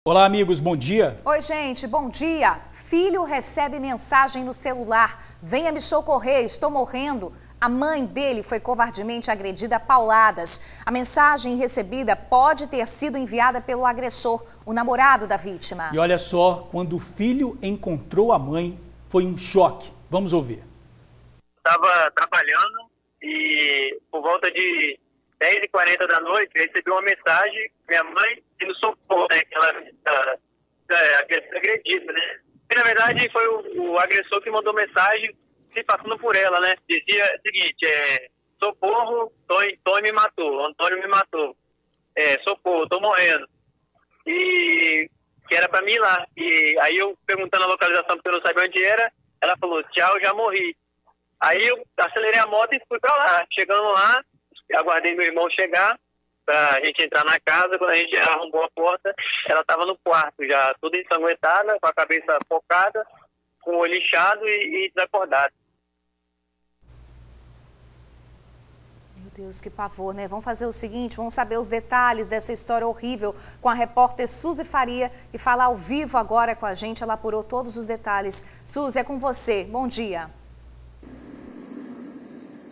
Olá, amigos, bom dia. Oi, gente, bom dia. Filho recebe mensagem no celular. Venha me socorrer, estou morrendo. A mãe dele foi covardemente agredida a pauladas. A mensagem recebida pode ter sido enviada pelo agressor, o namorado da vítima. E olha só, quando o filho encontrou a mãe, foi um choque. Vamos ouvir. Estava trabalhando e por volta de 10h40 da noite recebi uma mensagem, minha mãe me socorro, né, que ela agredida, né. E, na verdade foi o agressor que mandou mensagem se passando por ela, né. Dizia o seguinte, socorro, Tony me matou, Antônio me matou, socorro, tô morrendo. E que era para mim ir lá. E aí eu perguntando a localização porque eu não sabia onde era, ela falou, tchau, já morri. Aí eu acelerei a moto e fui para lá. Chegando lá, aguardei meu irmão chegar pra gente entrar na casa. Quando a gente arrombou a porta, ela estava no quarto já, toda ensanguentada, com a cabeça focada, com o olho inchado e desacordada. Meu Deus, que pavor, né? Vamos fazer o seguinte, vamos saber os detalhes dessa história horrível com a repórter Suzy Faria, que fala ao vivo agora com a gente. Ela apurou todos os detalhes. Suzy, é com você. Bom dia.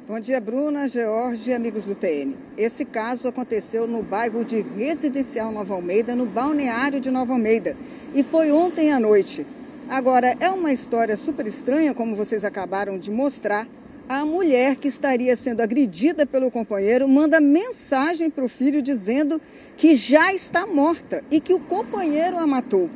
Bom dia, Bruna, George e amigos do TN. Esse caso aconteceu no bairro de Residencial Nova Almeida, no balneário de Nova Almeida. E foi ontem à noite. Agora, é uma história super estranha, como vocês acabaram de mostrar. A mulher que estaria sendo agredida pelo companheiro manda mensagem para o filho dizendo que já está morta e que o companheiro a matou.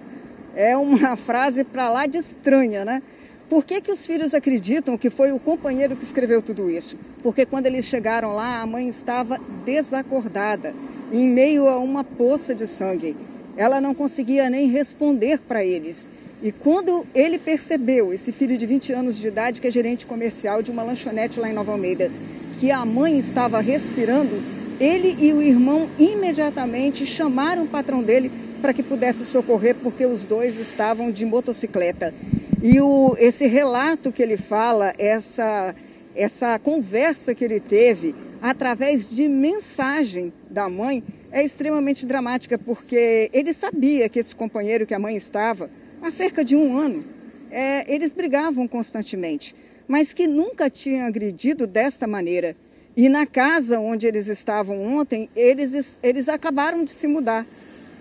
É uma frase para lá de estranha, né? Por que os filhos acreditam que foi o companheiro que escreveu tudo isso? Porque quando eles chegaram lá, a mãe estava desacordada, em meio a uma poça de sangue. Ela não conseguia nem responder para eles. E quando ele percebeu, esse filho de 20 anos de idade, que é gerente comercial de uma lanchonete lá em Nova Almeida, que a mãe estava respirando, ele e o irmão imediatamente chamaram o patrão dele para que pudesse socorrer, porque os dois estavam de motocicleta. E esse relato que ele fala, essa conversa que ele teve através de mensagem da mãe é extremamente dramática, porque ele sabia que esse companheiro que a mãe estava, há cerca de 1 ano, eles brigavam constantemente, mas que nunca tinham agredido desta maneira. E na casa onde eles estavam ontem, eles acabaram de se mudar.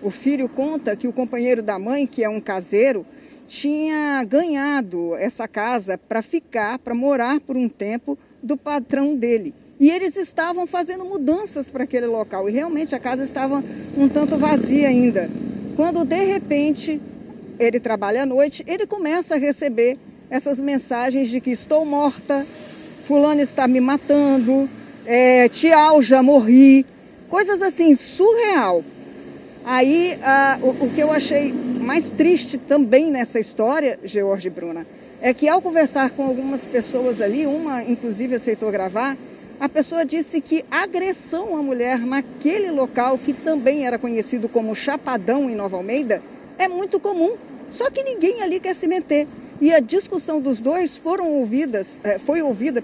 O filho conta que o companheiro da mãe, que é um caseiro, tinha ganhado essa casa para morar por um tempo do patrão dele. E eles estavam fazendo mudanças para aquele local e realmente a casa estava um tanto vazia ainda. Quando de repente ele trabalha à noite, ele começa a receber essas mensagens de que estou morta, fulano está me matando, tchau, já morri, coisas assim, surreal. Aí, o que eu achei mais triste também nessa história, George e Bruna, é que ao conversar com algumas pessoas ali, uma inclusive aceitou gravar, a pessoa disse que agressão à mulher naquele local, que também era conhecido como Chapadão em Nova Almeida, é muito comum, só que ninguém ali quer se meter. E a discussão dos dois foi ouvida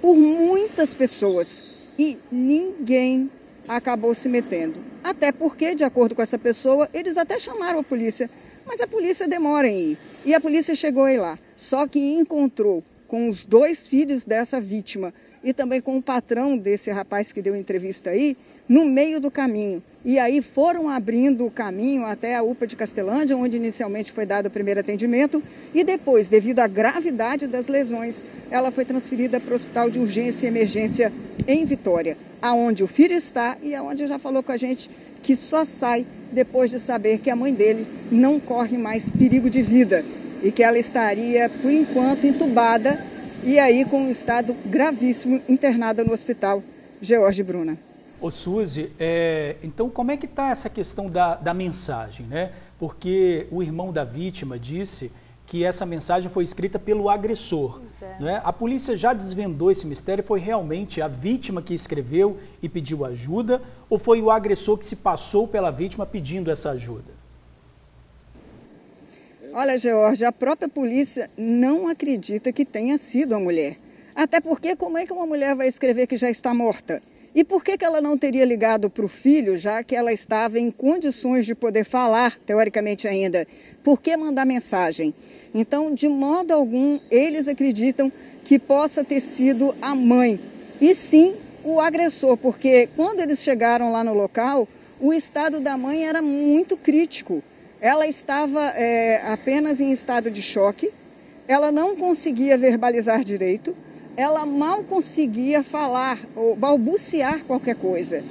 por muitas pessoas e ninguém acabou se metendo. Até porque, de acordo com essa pessoa, eles até chamaram a polícia, mas a polícia demora em ir. E a polícia chegou aí lá, só que encontrou com os 2 filhos dessa vítima e também com o patrão desse rapaz que deu entrevista aí, no meio do caminho. E aí foram abrindo o caminho até a UPA de Castelândia, onde inicialmente foi dado o primeiro atendimento, e depois, devido à gravidade das lesões, ela foi transferida para o Hospital de Urgência e Emergência em Vitória, aonde o filho está e aonde já falou com a gente que só sai depois de saber que a mãe dele não corre mais perigo de vida e que ela estaria, por enquanto, entubada e aí com um estado gravíssimo, internada no hospital. George e Bruna. Ô Suzy, então como é que está essa questão da mensagem, né? Porque o irmão da vítima disse que essa mensagem foi escrita pelo agressor. Né? A polícia já desvendou esse mistério, foi realmente a vítima que escreveu e pediu ajuda ou foi o agressor que se passou pela vítima pedindo essa ajuda? Olha, George, a própria polícia não acredita que tenha sido a mulher. Até porque como é que uma mulher vai escrever que já está morta? E por que ela não teria ligado para o filho, já que ela estava em condições de poder falar, teoricamente ainda? Por que mandar mensagem? Então, de modo algum, eles acreditam que possa ter sido a mãe, e sim o agressor, porque quando eles chegaram lá no local, o estado da mãe era muito crítico. Ela estava apenas em estado de choque, ela não conseguia verbalizar direito, ela mal conseguia falar ou balbuciar qualquer coisa.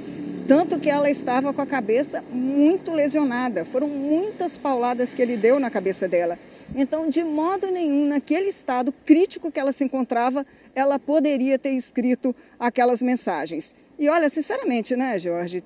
Tanto que ela estava com a cabeça muito lesionada. Foram muitas pauladas que ele deu na cabeça dela. Então, de modo nenhum, naquele estado crítico que ela se encontrava, ela poderia ter escrito aquelas mensagens. E olha, sinceramente, né, Jorge,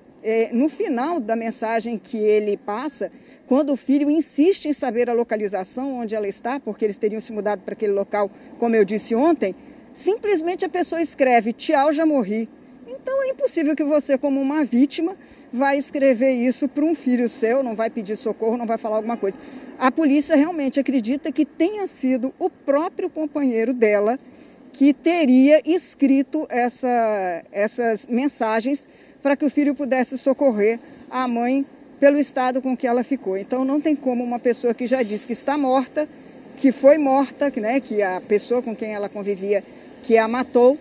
no final da mensagem que ele passa, quando o filho insiste em saber a localização onde ela está, porque eles teriam se mudado para aquele local, como eu disse ontem, simplesmente a pessoa escreve, tchau, já morri. Então é impossível que você, como uma vítima, vai escrever isso para um filho seu, não vai pedir socorro, não vai falar alguma coisa. A polícia realmente acredita que tenha sido o próprio companheiro dela que teria escrito essas mensagens para que o filho pudesse socorrer a mãe pelo estado com que ela ficou. Então não tem como uma pessoa que já disse que está morta, que foi morta, né, que a pessoa com quem ela convivia, que a matou,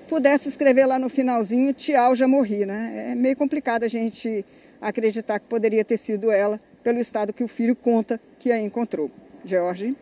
pudesse escrever lá no finalzinho, tchau, já morri, né? É meio complicado a gente acreditar que poderia ter sido ela, pelo estado que o filho conta que a encontrou. Jorge?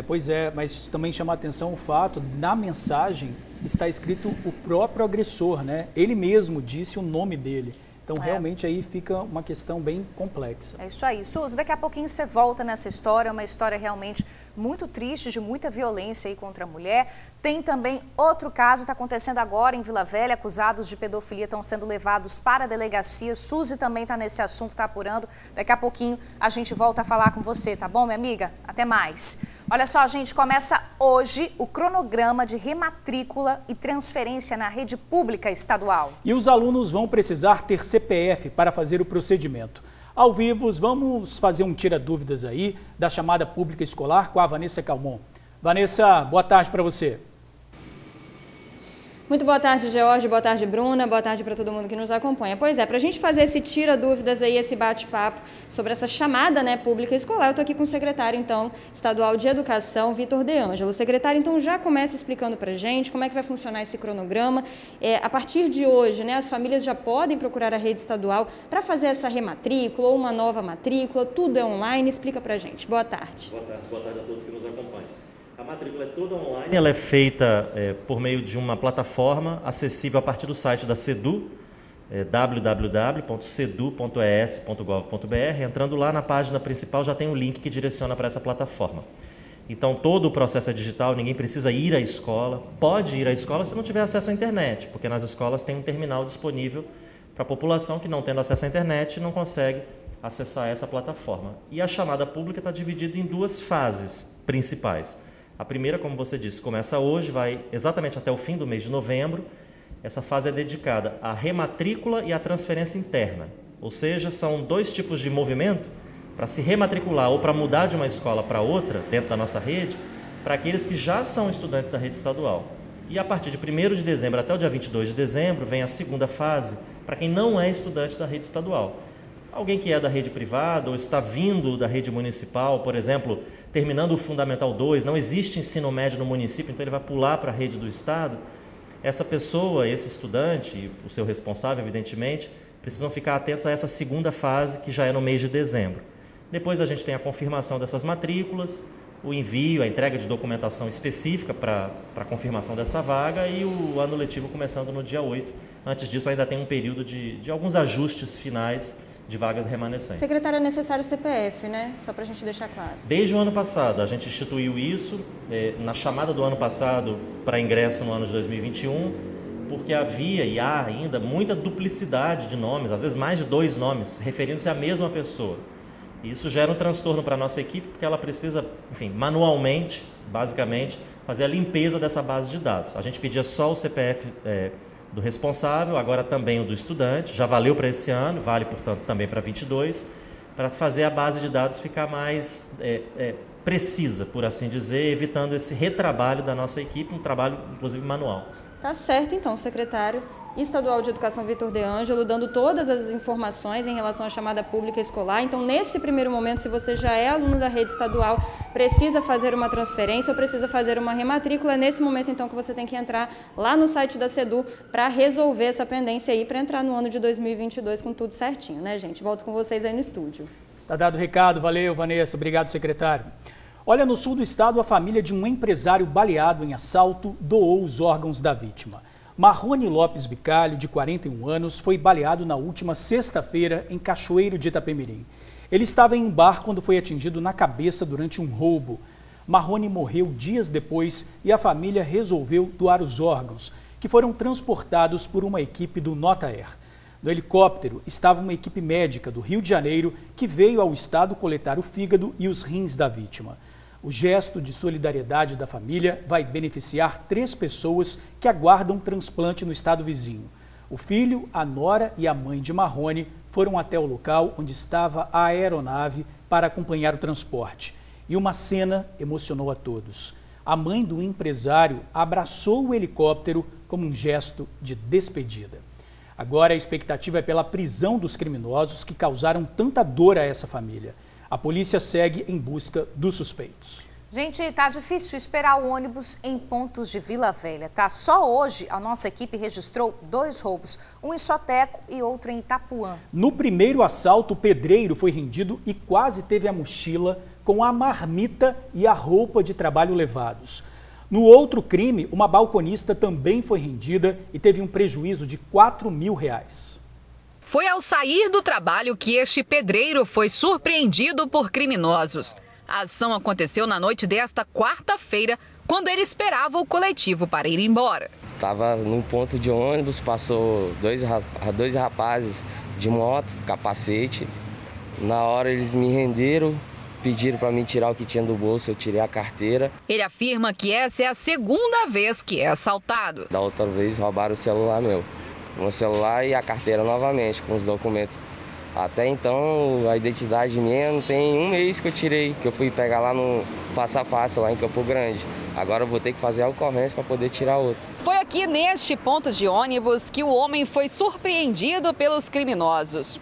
Pois é, mas também chama a atenção o fato, na mensagem está escrito o próprio agressor, né? Ele mesmo disse o nome dele. Então, realmente, aí fica uma questão bem complexa. É isso aí. Suzy, daqui a pouquinho você volta nessa história, uma história realmente muito triste, de muita violência aí contra a mulher. Tem também outro caso, está acontecendo agora em Vila Velha, acusados de pedofilia estão sendo levados para a delegacia. Suzy também está nesse assunto, está apurando. Daqui a pouquinho a gente volta a falar com você, tá bom, minha amiga? Até mais. Olha só, gente, começa hoje o cronograma de rematrícula e transferência na rede pública estadual. E os alunos vão precisar ter CPF para fazer o procedimento. Ao vivo, vamos fazer um tira-dúvidas aí da chamada pública escolar com a Vanessa Calmon. Vanessa, boa tarde para você. Muito boa tarde, George, boa tarde, Bruna, boa tarde para todo mundo que nos acompanha. Pois é, para a gente fazer esse tira-dúvidas aí, esse bate-papo sobre essa chamada, né, pública escolar, eu estou aqui com o secretário, então, estadual de Educação, Vitor De Ângelo. Secretário, então, já começa explicando para a gente como é que vai funcionar esse cronograma. A partir de hoje, né, as famílias já podem procurar a rede estadual para fazer essa rematrícula ou uma nova matrícula, tudo é online, explica para a gente. Boa tarde. Boa tarde a todos que nos acompanham. A matrícula é toda online, ela é feita por meio de uma plataforma acessível a partir do site da CEDU, www.cedu.es.gov.br. Entrando lá na página principal já tem um link que direciona para essa plataforma. Então todo o processo é digital, ninguém precisa ir à escola. Pode ir à escola se não tiver acesso à internet, porque nas escolas tem um terminal disponível para a população que não tendo acesso à internet não consegue acessar essa plataforma. E a chamada pública está dividida em duas fases principais. A primeira, como você disse, começa hoje, vai exatamente até o fim do mês de novembro. Essa fase é dedicada à rematrícula e à transferência interna. Ou seja, são dois tipos de movimento para se rematricular ou para mudar de uma escola para outra, dentro da nossa rede, para aqueles que já são estudantes da rede estadual. E a partir de 1º de dezembro até o dia 22 de dezembro, vem a segunda fase para quem não é estudante da rede estadual. Alguém que é da rede privada ou está vindo da rede municipal, por exemplo, terminando o Fundamental 2, não existe ensino médio no município, então ele vai pular para a rede do Estado. Essa pessoa, esse estudante, e o seu responsável, evidentemente, precisam ficar atentos a essa segunda fase, que já é no mês de dezembro. Depois a gente tem a confirmação dessas matrículas, o envio, a entrega de documentação específica para a confirmação dessa vaga e o ano letivo começando no dia 8. Antes disso, ainda tem um período de alguns ajustes finais de vagas remanescentes. Secretário, é necessário o CPF, né? Só para a gente deixar claro. Desde o ano passado, a gente instituiu isso, na chamada do ano passado para ingresso no ano de 2021, porque havia e há ainda muita duplicidade de nomes, às vezes mais de 2 nomes, referindo-se à mesma pessoa. E isso gera um transtorno para a nossa equipe, porque ela precisa, enfim, manualmente, basicamente, fazer a limpeza dessa base de dados. A gente pedia só o CPF do responsável, agora também o do estudante, já valeu para esse ano, vale, portanto, também para 22, para fazer a base de dados ficar mais precisa, por assim dizer, evitando esse retrabalho da nossa equipe, um trabalho, inclusive, manual. Tá certo, então, secretário estadual de Educação Vitor De Ângelo, dando todas as informações em relação à chamada pública escolar. Então, nesse primeiro momento, se você já é aluno da rede estadual, precisa fazer uma transferência ou precisa fazer uma rematrícula, é nesse momento, então, que você tem que entrar lá no site da SEDU para resolver essa pendência aí, para entrar no ano de 2022 com tudo certinho, né, gente? Volto com vocês aí no estúdio. Tá dado o recado. Valeu, Vanessa. Obrigado, secretário. Olha, no sul do estado, a família de um empresário baleado em assalto doou os órgãos da vítima. Marrone Lopes Bicalho, de 41 anos, foi baleado na última sexta-feira em Cachoeiro de Itapemirim. Ele estava em um bar quando foi atingido na cabeça durante um roubo. Marrone morreu dias depois e a família resolveu doar os órgãos, que foram transportados por uma equipe do Notaer. No helicóptero estava uma equipe médica do Rio de Janeiro que veio ao estado coletar o fígado e os rins da vítima. O gesto de solidariedade da família vai beneficiar 3 pessoas que aguardam transplante no estado vizinho. O filho, a nora e a mãe de Marrone foram até o local onde estava a aeronave para acompanhar o transporte. E uma cena emocionou a todos. A mãe do empresário abraçou o helicóptero como um gesto de despedida. Agora a expectativa é pela prisão dos criminosos que causaram tanta dor a essa família. A polícia segue em busca dos suspeitos. Gente, tá difícil esperar o ônibus em pontos de Vila Velha, tá? Só hoje a nossa equipe registrou 2 roubos, um em Soteco e outro em Itapuã. No primeiro assalto, o pedreiro foi rendido e quase teve a mochila com a marmita e a roupa de trabalho levados. No outro crime, uma balconista também foi rendida e teve um prejuízo de R$ 4.000. Foi ao sair do trabalho que este pedreiro foi surpreendido por criminosos. A ação aconteceu na noite desta quarta-feira, quando ele esperava o coletivo para ir embora. Estava num ponto de ônibus, passou dois rapazes de moto, capacete. Na hora eles me renderam, pediram para mim tirar o que tinha do bolso, eu tirei a carteira. Ele afirma que essa é a segunda vez que é assaltado. Da outra vez roubaram o celular meu. O celular e a carteira novamente, com os documentos. Até então, a identidade minha não tem 1 mês que eu tirei, que eu fui pegar lá no Face a Face, lá em Campo Grande. Agora eu vou ter que fazer a ocorrência para poder tirar outra. Foi aqui neste ponto de ônibus que o homem foi surpreendido pelos criminosos.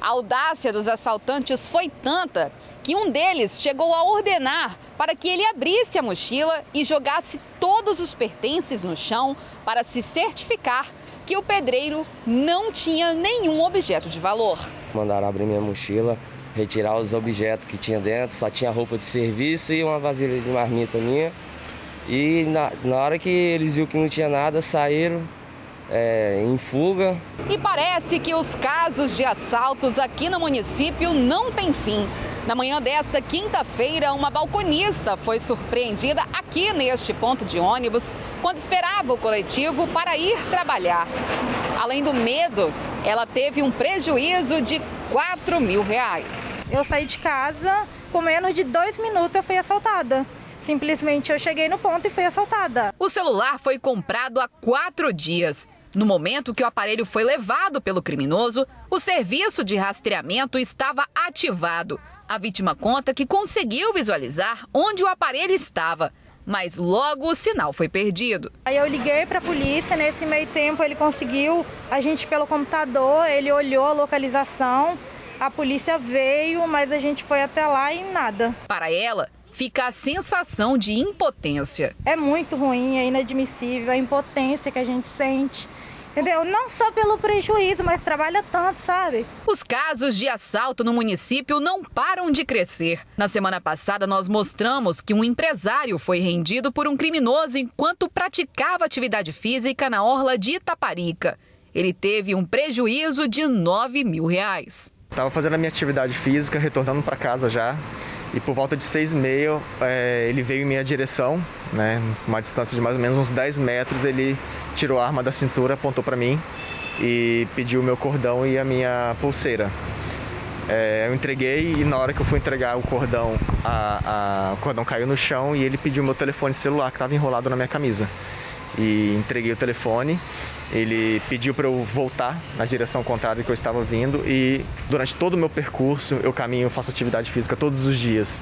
A audácia dos assaltantes foi tanta que um deles chegou a ordenar para que ele abrisse a mochila e jogasse todos os pertences no chão para se certificar que o pedreiro não tinha nenhum objeto de valor. Mandaram abrir minha mochila, retirar os objetos que tinha dentro, só tinha roupa de serviço e uma vasilha de marmita minha. E na hora que eles viram que não tinha nada, saíram em fuga. E parece que os casos de assaltos aqui no município não têm fim. Na manhã desta quinta-feira, uma balconista foi surpreendida aqui neste ponto de ônibus quando esperava o coletivo para ir trabalhar. Além do medo, ela teve um prejuízo de R$ 4.000. Eu saí de casa, com menos de 2 minutos eu fui assaltada. Simplesmente eu cheguei no ponto e fui assaltada. O celular foi comprado há 4 dias. No momento que o aparelho foi levado pelo criminoso, o serviço de rastreamento estava ativado. A vítima conta que conseguiu visualizar onde o aparelho estava, mas logo o sinal foi perdido. Aí eu liguei para a polícia, nesse meio tempo ele conseguiu, a gente pelo computador, ele olhou a localização, a polícia veio, mas a gente foi até lá e nada. Para ela, fica a sensação de impotência. É muito ruim, é inadmissível a impotência que a gente sente. Entendeu? Não só pelo prejuízo, mas trabalha tanto, sabe? Os casos de assalto no município não param de crescer. Na semana passada, nós mostramos que um empresário foi rendido por um criminoso enquanto praticava atividade física na orla de Itaparica. Ele teve um prejuízo de R$ 9.000. Estava fazendo a minha atividade física, retornando para casa já. E por volta de 6h30, ele veio em minha direção, né, uma distância de mais ou menos uns 10 metros, ele tirou a arma da cintura, apontou para mim e pediu o meu cordão e a minha pulseira. Eu entreguei e na hora que eu fui entregar o cordão, o cordão caiu no chão e ele pediu o meu telefone celular que estava enrolado na minha camisa. E entreguei o telefone, ele pediu para eu voltar na direção contrária que eu estava vindo e durante todo o meu percurso eu caminho, faço atividade física todos os dias.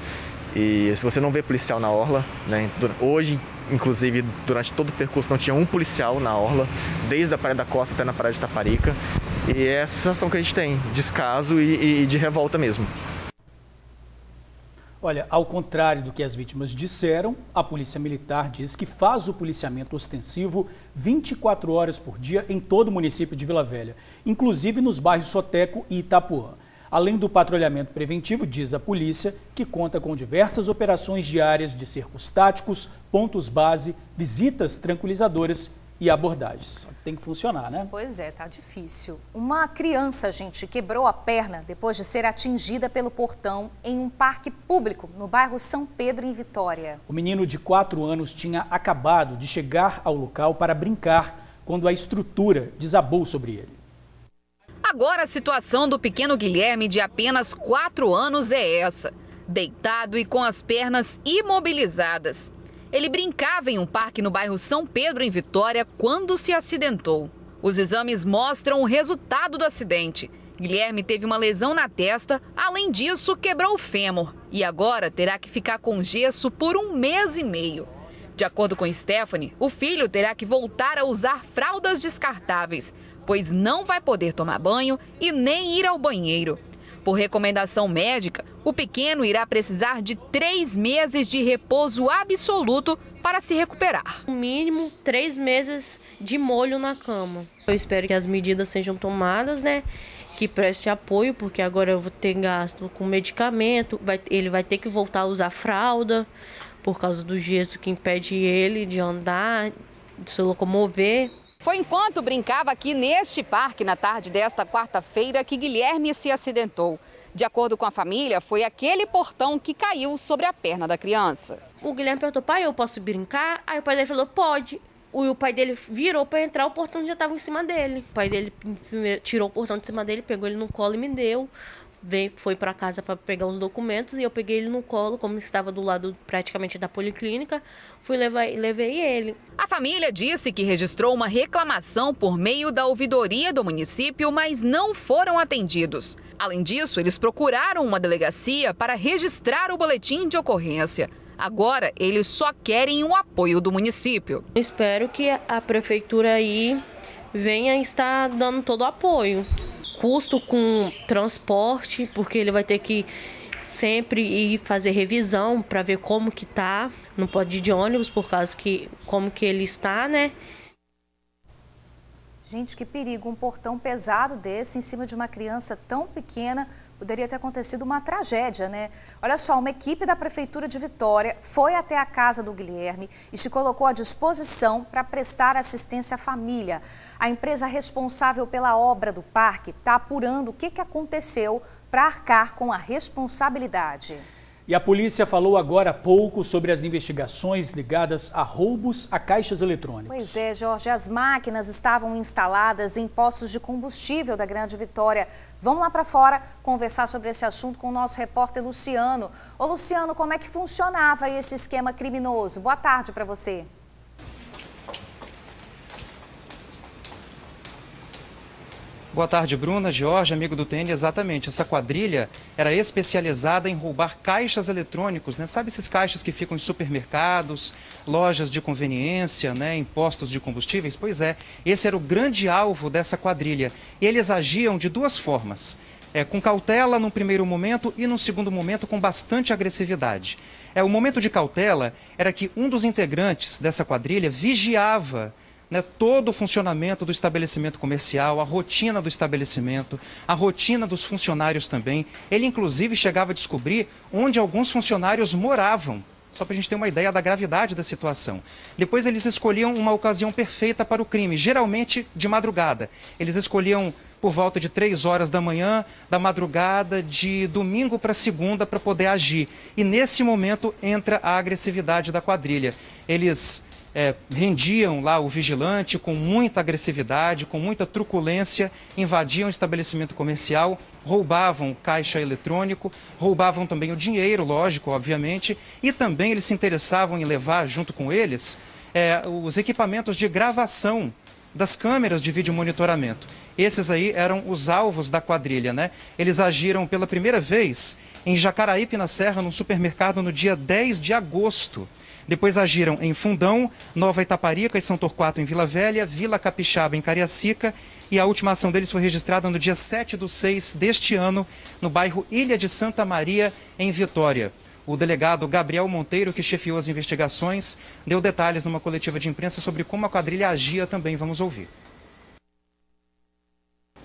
E se você não vê policial na orla, né, hoje, inclusive, durante todo o percurso não tinha um policial na orla, desde a Praia da Costa até na Praia de Taparica. E é essa sensação que a gente tem, descaso e de revolta mesmo. Olha, ao contrário do que as vítimas disseram, a Polícia Militar diz que faz o policiamento ostensivo 24 horas por dia em todo o município de Vila Velha, inclusive nos bairros Soteco e Itapuã. Além do patrulhamento preventivo, diz a polícia, que conta com diversas operações diárias de cercos táticos, pontos base, visitas tranquilizadoras e abordagens. Tem que funcionar, né? Pois é, tá difícil. Uma criança, gente, quebrou a perna depois de ser atingida pelo portão em um parque público no bairro São Pedro, em Vitória. O menino de 4 anos tinha acabado de chegar ao local para brincar quando a estrutura desabou sobre ele. Agora a situação do pequeno Guilherme, de apenas 4 anos, é essa. Deitado e com as pernas imobilizadas. Ele brincava em um parque no bairro São Pedro, em Vitória, quando se acidentou. Os exames mostram o resultado do acidente. Guilherme teve uma lesão na testa, além disso, quebrou o fêmur. E agora terá que ficar com gesso por 1 mês e meio. De acordo com Stephanie, o filho terá que voltar a usar fraldas descartáveis, pois não vai poder tomar banho e nem ir ao banheiro. Por recomendação médica, o pequeno irá precisar de 3 meses de repouso absoluto para se recuperar. No mínimo 3 meses de molho na cama. Eu espero que as medidas sejam tomadas, né? Que preste apoio, porque agora eu vou ter gasto com medicamento, ele vai ter que voltar a usar fralda, por causa do gesso que impede ele de andar, de se locomover. Foi enquanto brincava aqui neste parque na tarde desta quarta-feira que Guilherme se acidentou. De acordo com a família, foi aquele portão que caiu sobre a perna da criança. O Guilherme perguntou: pai, eu posso brincar? Aí o pai dele falou: pode. O pai dele virou para entrar, o portão já estava em cima dele. O pai dele tirou o portão de cima dele, pegou ele no colo e me deu. Foi para casa para pegar os documentos e eu peguei ele no colo, como estava do lado praticamente da policlínica, levei ele. A família disse que registrou uma reclamação por meio da ouvidoria do município, mas não foram atendidos. Além disso, eles procuraram uma delegacia para registrar o boletim de ocorrência. Agora, eles só querem o apoio do município. Eu espero que a prefeitura aí venha estar dando todo o apoio. Custo com transporte, porque ele vai ter que sempre ir fazer revisão para ver como que tá. Não pode ir de ônibus por causa que como que ele está, né? Gente, que perigo, um portão pesado desse em cima de uma criança tão pequena. Poderia ter acontecido uma tragédia, né? Olha só, uma equipe da Prefeitura de Vitória foi até a casa do Guilherme e se colocou à disposição para prestar assistência à família. A empresa responsável pela obra do parque está apurando o que aconteceu para arcar com a responsabilidade. E a polícia falou agora há pouco sobre as investigações ligadas a roubos a caixas eletrônicos. Pois é, Jorge, as máquinas estavam instaladas em postos de combustível da Grande Vitória. Vamos lá para fora conversar sobre esse assunto com o nosso repórter Luciano. Ô Luciano, como é que funcionava esse esquema criminoso? Boa tarde para você. Boa tarde, Bruna, Jorge, amigo do TN. Exatamente, essa quadrilha era especializada em roubar caixas eletrônicos, né? Sabe esses caixas que ficam em supermercados, lojas de conveniência, né? Em postos de combustíveis? Pois é, esse era o grande alvo dessa quadrilha. E eles agiam de 2 formas. Com cautela num primeiro momento e num segundo momento com bastante agressividade. O momento de cautela era que um dos integrantes dessa quadrilha vigiava, né, todo o funcionamento do estabelecimento comercial, a rotina do estabelecimento, a rotina dos funcionários também. Ele, inclusive, chegava a descobrir onde alguns funcionários moravam, só para a gente ter uma ideia da gravidade da situação. Depois, eles escolhiam uma ocasião perfeita para o crime, geralmente de madrugada. Eles escolhiam por volta de 3 horas da manhã, da madrugada, de domingo para segunda, para poder agir. E, nesse momento, entra a agressividade da quadrilha. Eles rendiam lá o vigilante com muita agressividade, com muita truculência, invadiam o estabelecimento comercial, roubavam o caixa eletrônico, roubavam também o dinheiro, lógico, obviamente, e também eles se interessavam em levar junto com eles os equipamentos de gravação das câmeras de vídeo monitoramento. Esses aí eram os alvos da quadrilha, né? Eles agiram pela primeira vez em Jacaraípe, na Serra, num supermercado no dia 10 de agosto. Depois agiram em Fundão, Nova Itaparica e São Torquato em Vila Velha, Vila Capixaba em Cariacica, e a última ação deles foi registrada no dia 7/6 deste ano, no bairro Ilha de Santa Maria, em Vitória. O delegado Gabriel Monteiro, que chefiou as investigações, deu detalhes numa coletiva de imprensa sobre como a quadrilha agia também. Vamos ouvir.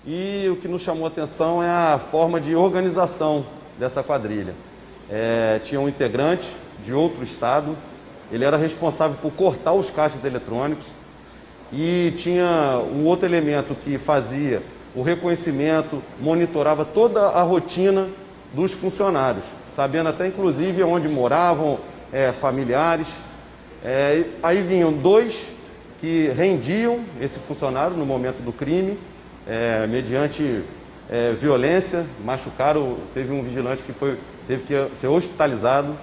E o que nos chamou a atenção é a forma de organização dessa quadrilha. Tinha um integrante de outro estado, ele era responsável por cortar os caixas eletrônicos, e tinha um outro elemento que fazia o reconhecimento, monitorava toda a rotina dos funcionários, sabendo até inclusive onde moravam, familiares. Aí vinham dois que rendiam esse funcionário no momento do crime, mediante violência, machucaram, teve um vigilante que teve que ser hospitalizado.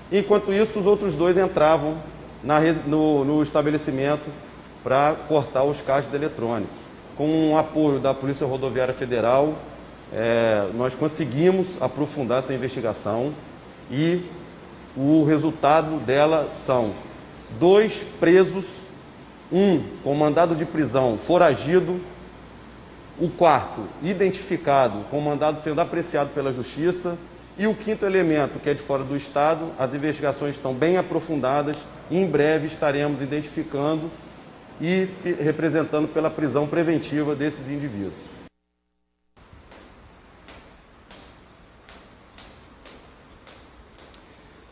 Enquanto isso, os outros dois entravam no estabelecimento para cortar os caixas eletrônicos. Com o apoio da Polícia Rodoviária Federal, nós conseguimos aprofundar essa investigação e o resultado dela são 2 presos, 1 com mandado de prisão foragido, o 4º identificado com mandado sendo apreciado pela Justiça, e o 5º elemento, que é de fora do estado. As investigações estão bem aprofundadas e em breve estaremos identificando e representando pela prisão preventiva desses indivíduos.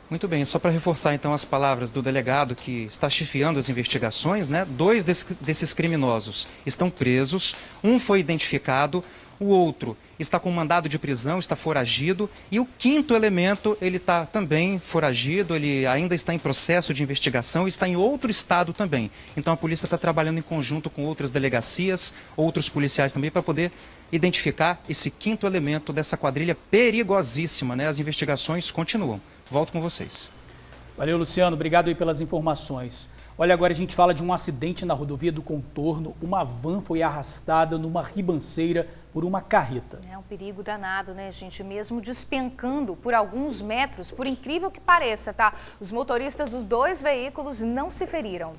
Muito bem, só para reforçar então as palavras do delegado que está chefiando as investigações, né? 2 desses criminosos estão presos, um foi identificado, o outro está com mandado de prisão, está foragido, e o 5º elemento, ele está também foragido, ele ainda está em processo de investigação e está em outro estado também. Então a polícia está trabalhando em conjunto com outras delegacias, outros policiais também, para poder identificar esse 5º elemento dessa quadrilha perigosíssima, né? As investigações continuam. Volto com vocês. Valeu, Luciano. Obrigado aí pelas informações. Olha, agora a gente fala de um acidente na rodovia do Contorno. Uma van foi arrastada numa ribanceira por uma carreta. É um perigo danado, né, gente? Mesmo despencando por alguns metros, por incrível que pareça, tá? Os motoristas dos 2 veículos não se feriram.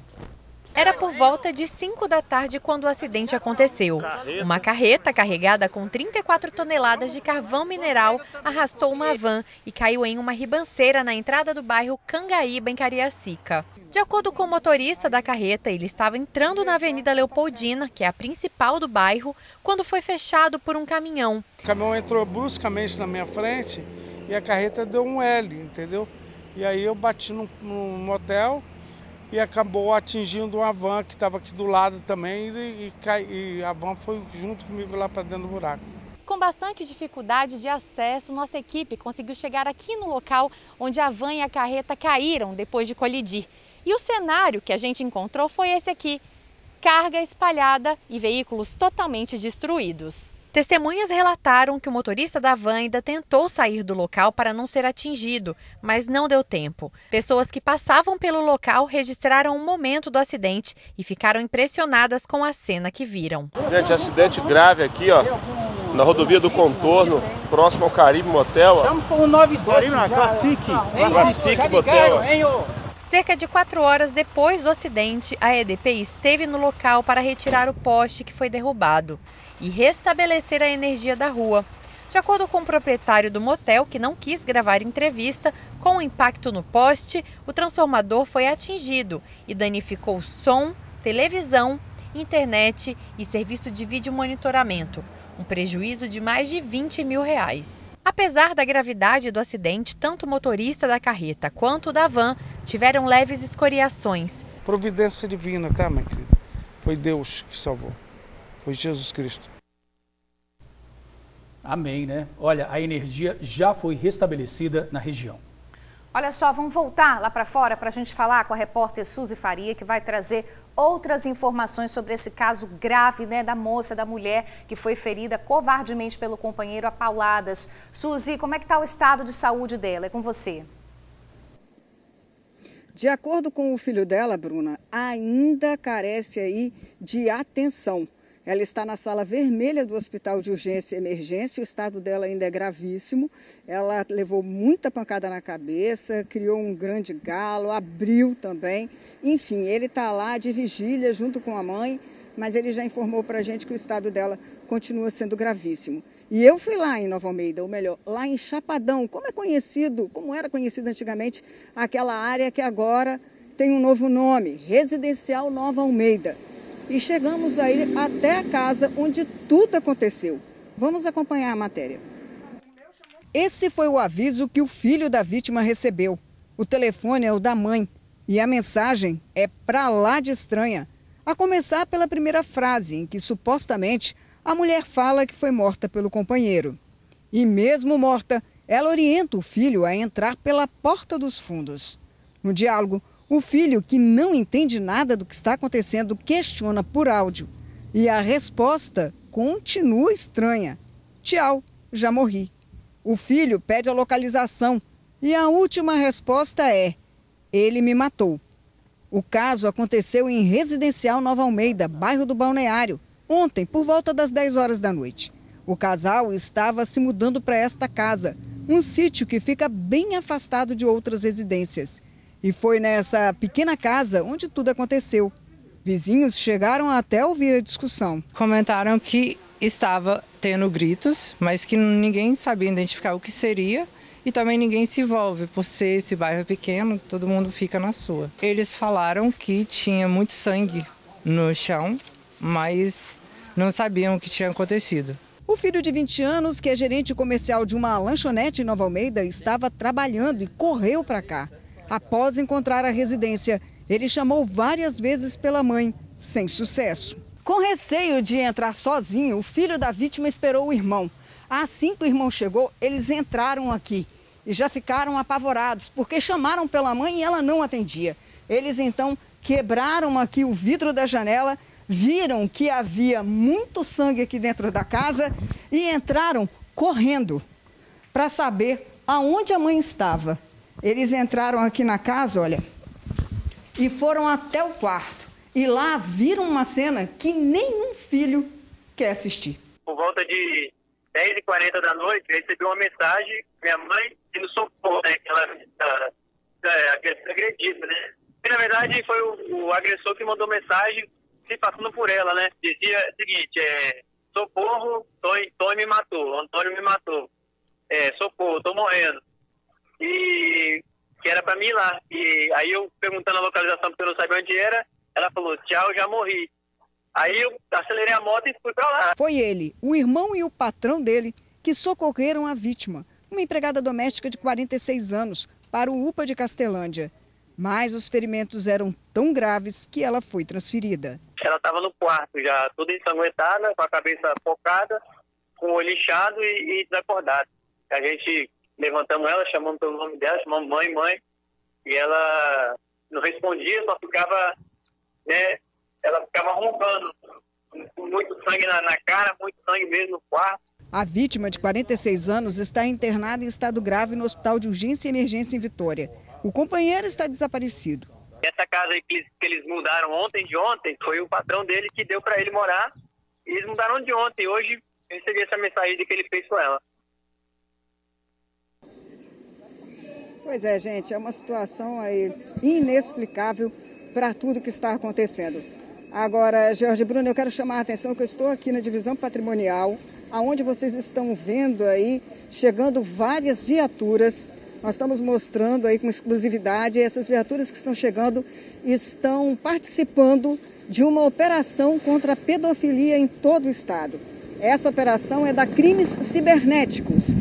Era por volta de 5 da tarde quando o acidente aconteceu. Uma carreta carregada com 34 toneladas de carvão mineral arrastou uma van e caiu em uma ribanceira na entrada do bairro Cangaíba, em Cariacica. De acordo com o motorista da carreta, ele estava entrando na Avenida Leopoldina, que é a principal do bairro, quando foi fechado por um caminhão. O caminhão entrou bruscamente na minha frente e a carreta deu um L, entendeu? E aí eu bati num motel e acabou atingindo uma van que estava aqui do lado também e a van foi junto comigo lá para dentro do buraco. Com bastante dificuldade de acesso, nossa equipe conseguiu chegar aqui no local onde a van e a carreta caíram depois de colidir. E o cenário que a gente encontrou foi esse aqui: carga espalhada e veículos totalmente destruídos. Testemunhas relataram que o motorista da van ainda tentou sair do local para não ser atingido, mas não deu tempo. Pessoas que passavam pelo local registraram o momento do acidente e ficaram impressionadas com a cena que viram. Gente, acidente grave aqui, ó, na rodovia do Contorno, próximo ao Caribe Motel. Chama o 912, Cacique Motel. Cerca de 4 horas depois do acidente, a EDP esteve no local para retirar o poste que foi derrubado e restabelecer a energia da rua. De acordo com o proprietário do motel, que não quis gravar entrevista, com o impacto no poste, o transformador foi atingido e danificou som, televisão, internet e serviço de vídeo monitoramento, um prejuízo de mais de R$20 mil. Apesar da gravidade do acidente, tanto o motorista da carreta quanto o da van tiveram leves escoriações. Providência divina, tá, minha querida? Foi Deus que salvou. Foi Jesus Cristo. Amém, né? Olha, a energia já foi restabelecida na região. Olha só, vamos voltar lá para fora para a gente falar com a repórter Suzy Faria, que vai trazer outras informações sobre esse caso grave, né, da moça, da mulher que foi ferida covardemente pelo companheiro a pauladas. Suzy, como é que está o estado de saúde dela? É com você. De acordo com o filho dela, Bruna, ainda carece aí de atenção. Ela está na sala vermelha do Hospital de Urgência e Emergência, o estado dela ainda é gravíssimo. Ela levou muita pancada na cabeça, criou um grande galo, abriu também. Enfim, ele está lá de vigília junto com a mãe, mas ele já informou para a gente que o estado dela continua sendo gravíssimo. E eu fui lá em Nova Almeida, ou melhor, lá em Chapadão, como era conhecido antigamente, aquela área que agora tem um novo nome, Residencial Nova Almeida. E chegamos aí até a casa onde tudo aconteceu. Vamos acompanhar a matéria. Esse foi o aviso que o filho da vítima recebeu. O telefone é o da mãe e a mensagem é pra lá de estranha. A começar pela primeira frase, em que supostamente a mulher fala que foi morta pelo companheiro. E mesmo morta, ela orienta o filho a entrar pela porta dos fundos. No diálogo, o filho, que não entende nada do que está acontecendo, questiona por áudio. E a resposta continua estranha. Tchau, já morri. O filho pede a localização e a última resposta é: ele me matou. O caso aconteceu em Residencial Nova Almeida, bairro do Balneário, ontem, por volta das 10 horas da noite. O casal estava se mudando para esta casa, um sítio que fica bem afastado de outras residências. E foi nessa pequena casa onde tudo aconteceu. Vizinhos chegaram até ouvir a discussão. Comentaram que estava tendo gritos, mas que ninguém sabia identificar o que seria. E também ninguém se envolve, por ser esse bairro pequeno, todo mundo fica na sua. Eles falaram que tinha muito sangue no chão, mas não sabiam o que tinha acontecido. O filho de 20 anos, que é gerente comercial de uma lanchonete em Nova Almeida, estava trabalhando e correu para cá. Após encontrar a residência, ele chamou várias vezes pela mãe, sem sucesso. Com receio de entrar sozinho, o filho da vítima esperou o irmão. Assim que o irmão chegou, eles entraram aqui e já ficaram apavorados, porque chamaram pela mãe e ela não atendia. Eles então quebraram aqui o vidro da janela, viram que havia muito sangue aqui dentro da casa e entraram correndo para saber aonde a mãe estava. Eles entraram aqui na casa, olha, e foram até o quarto. E lá viram uma cena que nenhum filho quer assistir. Por volta de 10h40 da noite, eu recebi uma mensagem, minha mãe no socorro, né, que ela agredida, né. E, na verdade, foi o agressor que mandou mensagem se passando por ela, né. Dizia o seguinte, socorro, Tony me matou, Antônio me matou. Socorro, tô morrendo. E que era pra mim ir lá. E aí eu perguntando a localização porque eu não sabia onde era, ela falou, tchau, já morri. Aí eu acelerei a moto e fui pra lá. Foi ele, o irmão e o patrão dele, que socorreram a vítima, uma empregada doméstica de 46 anos, para o UPA de Castelândia. Mas os ferimentos eram tão graves que ela foi transferida. Ela estava no quarto já, toda ensanguentada, com a cabeça focada, com o olho inchado e desacordada. A gente levantamos ela, chamamos pelo nome dela, chamamos mãe, e ela não respondia, só ficava, né, ela ficava roncando, com muito sangue na cara, muito sangue mesmo no quarto. A vítima, de 46 anos, está internada em estado grave no Hospital de Urgência e Emergência em Vitória. O companheiro está desaparecido. Essa casa aí que eles mudaram de ontem, foi o patrão dele que deu para ele morar, e eles mudaram de ontem. Hoje eu recebi essa mensagem que ele fez com ela. Pois é, gente, é uma situação aí inexplicável para tudo que está acontecendo. Agora, Jorge Bruno, eu quero chamar a atenção que eu estou aqui na divisão patrimonial, aonde vocês estão vendo aí, chegando várias viaturas. Nós estamos mostrando aí com exclusividade, essas viaturas que estão chegando estão participando de uma operação contra a pedofilia em todo o estado. Essa operação é da Crimes Cibernéticos.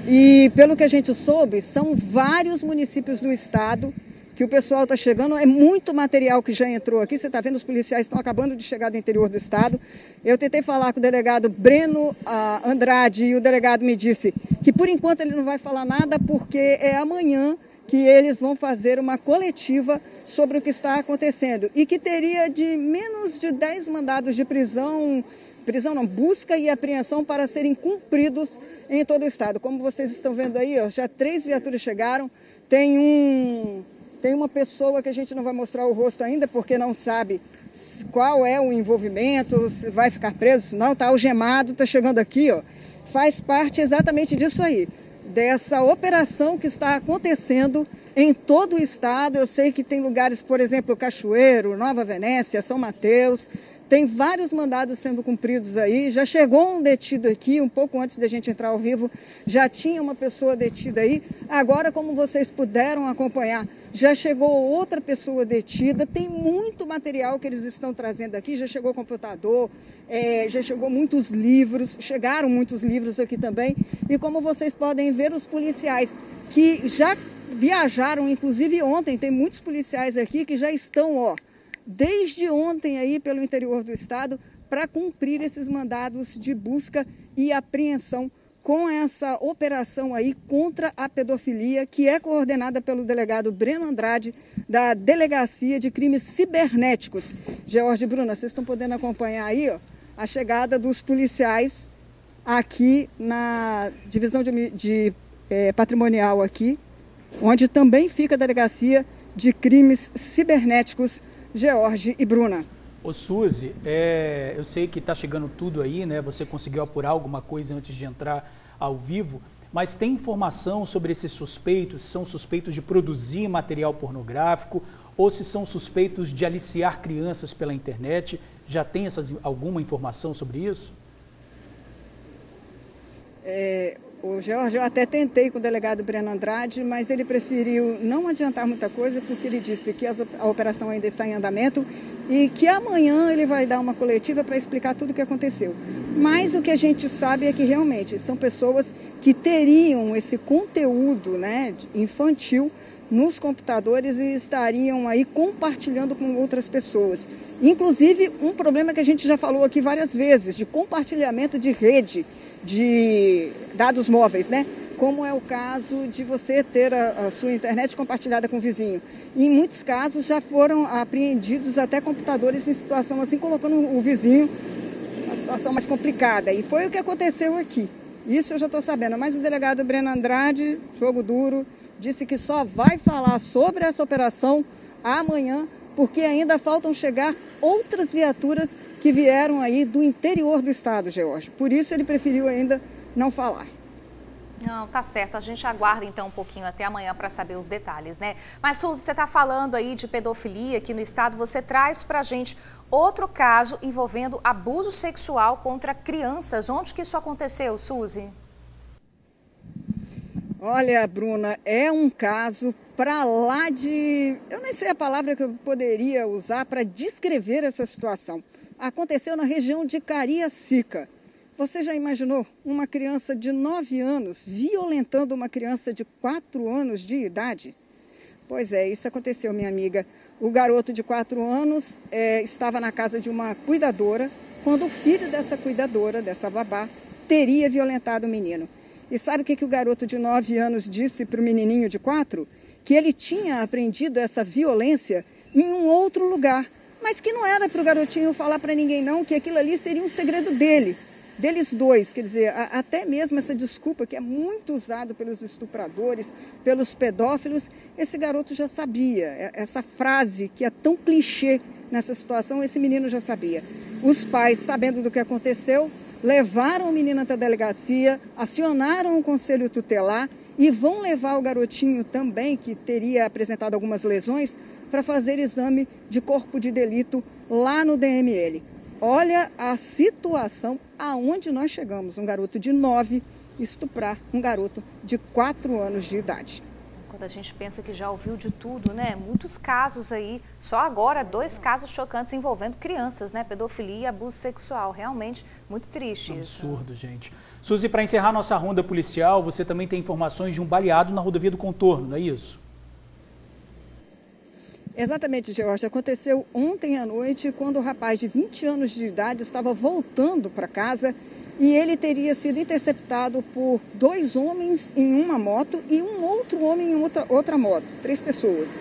E pelo que a gente soube, são vários municípios do estado que o pessoal está chegando, é muito material que já entrou aqui, você está vendo, os policiais estão acabando de chegar do interior do estado. Eu tentei falar com o delegado Breno Andrade e o delegado me disse que por enquanto ele não vai falar nada porque é amanhã que eles vão fazer uma coletiva sobre o que está acontecendo e que teria de menos de 10 mandados de busca e apreensão para serem cumpridos em todo o estado. Como vocês estão vendo aí, ó, já 3 viaturas chegaram, tem uma pessoa que a gente não vai mostrar o rosto ainda porque não sabe qual é o envolvimento, se vai ficar preso, se não, está algemado, está chegando aqui, ó. Faz parte exatamente disso aí, dessa operação que está acontecendo em todo o estado. Eu sei que tem lugares, por exemplo, Cachoeiro, Nova Venécia, São Mateus, tem vários mandados sendo cumpridos aí. Já chegou um detido aqui, um pouco antes da gente entrar ao vivo, já tinha uma pessoa detida aí. Agora, como vocês puderam acompanhar, já chegou outra pessoa detida. Tem muito material que eles estão trazendo aqui, já chegou computador, já chegou muitos livros, chegaram muitos livros aqui também. E como vocês podem ver, os policiais que já viajaram, inclusive ontem, tem muitos policiais aqui que já estão, ó, desde ontem aí pelo interior do estado para cumprir esses mandados de busca e apreensão com essa operação aí contra a pedofilia, que é coordenada pelo delegado Breno Andrade, da Delegacia de Crimes Cibernéticos. George e Bruna, vocês estão podendo acompanhar aí, ó, a chegada dos policiais aqui na divisão de patrimonial aqui, onde também fica a Delegacia de Crimes Cibernéticos. George e Bruna. Ô Suzy, eu sei que está chegando tudo aí, né? Você conseguiu apurar alguma coisa antes de entrar ao vivo, mas tem informação sobre esses suspeitos? Se são suspeitos de produzir material pornográfico ou se são suspeitos de aliciar crianças pela internet? Já tem alguma informação sobre isso? O George, eu até tentei com o delegado Breno Andrade, mas ele preferiu não adiantar muita coisa, porque ele disse que a operação ainda está em andamento e que amanhã ele vai dar uma coletiva para explicar tudo o que aconteceu. Mas o que a gente sabe é que realmente são pessoas que teriam esse conteúdo, né, infantil nos computadores e estariam aí compartilhando com outras pessoas. Inclusive, um problema que a gente já falou aqui várias vezes, de compartilhamento de rede, de dados móveis, né? Como é o caso de você ter a sua internet compartilhada com o vizinho. E em muitos casos já foram apreendidos até computadores em situação assim, colocando o vizinho numa situação mais complicada. E foi o que aconteceu aqui. Isso eu já estou sabendo. Mas o delegado Breno Andrade, jogo duro, disse que só vai falar sobre essa operação amanhã, porque ainda faltam chegar outras viaturas que vieram aí do interior do estado, George. Por isso ele preferiu ainda não falar. Não, tá certo. A gente aguarda então um pouquinho até amanhã para saber os detalhes, né? Mas, Suzy, você está falando aí de pedofilia aqui no estado, você traz para a gente outro caso envolvendo abuso sexual contra crianças. Onde que isso aconteceu, Suzy? Olha, Bruna, é um caso para lá de... Eu nem sei a palavra que eu poderia usar para descrever essa situação. Aconteceu na região de Cariacica. Você já imaginou uma criança de 9 anos violentando uma criança de 4 anos de idade? Pois é, isso aconteceu, minha amiga. O garoto de 4 anos estava na casa de uma cuidadora quando o filho dessa cuidadora, dessa babá, teria violentado o menino. E sabe o que o garoto de 9 anos disse para o menininho de 4? Que ele tinha aprendido essa violência em um outro lugar, mas que não era para o garotinho falar para ninguém não, que aquilo ali seria um segredo deles dois. Quer dizer, até mesmo essa desculpa que é muito usada pelos estupradores, pelos pedófilos, esse garoto já sabia. Essa frase que é tão clichê nessa situação, esse menino já sabia. Os pais, sabendo do que aconteceu, levaram o menino até a delegacia, acionaram o conselho tutelar e vão levar o garotinho também, que teria apresentado algumas lesões, para fazer exame de corpo de delito lá no DML. Olha a situação aonde nós chegamos. Um garoto de 9 estuprar um garoto de 4 anos de idade. Quando a gente pensa que já ouviu de tudo, né? Muitos casos aí, só agora 2 casos chocantes envolvendo crianças, né? Pedofilia e abuso sexual. Realmente muito triste isso. Absurdo, gente. Suzy, para encerrar nossa ronda policial, você também tem informações de um baleado na rodovia do Contorno, não é isso? Exatamente, George. Aconteceu ontem à noite, quando o rapaz de 20 anos de idade estava voltando para casa e ele teria sido interceptado por 2 homens em uma moto e um outro homem em outra moto, 3 pessoas.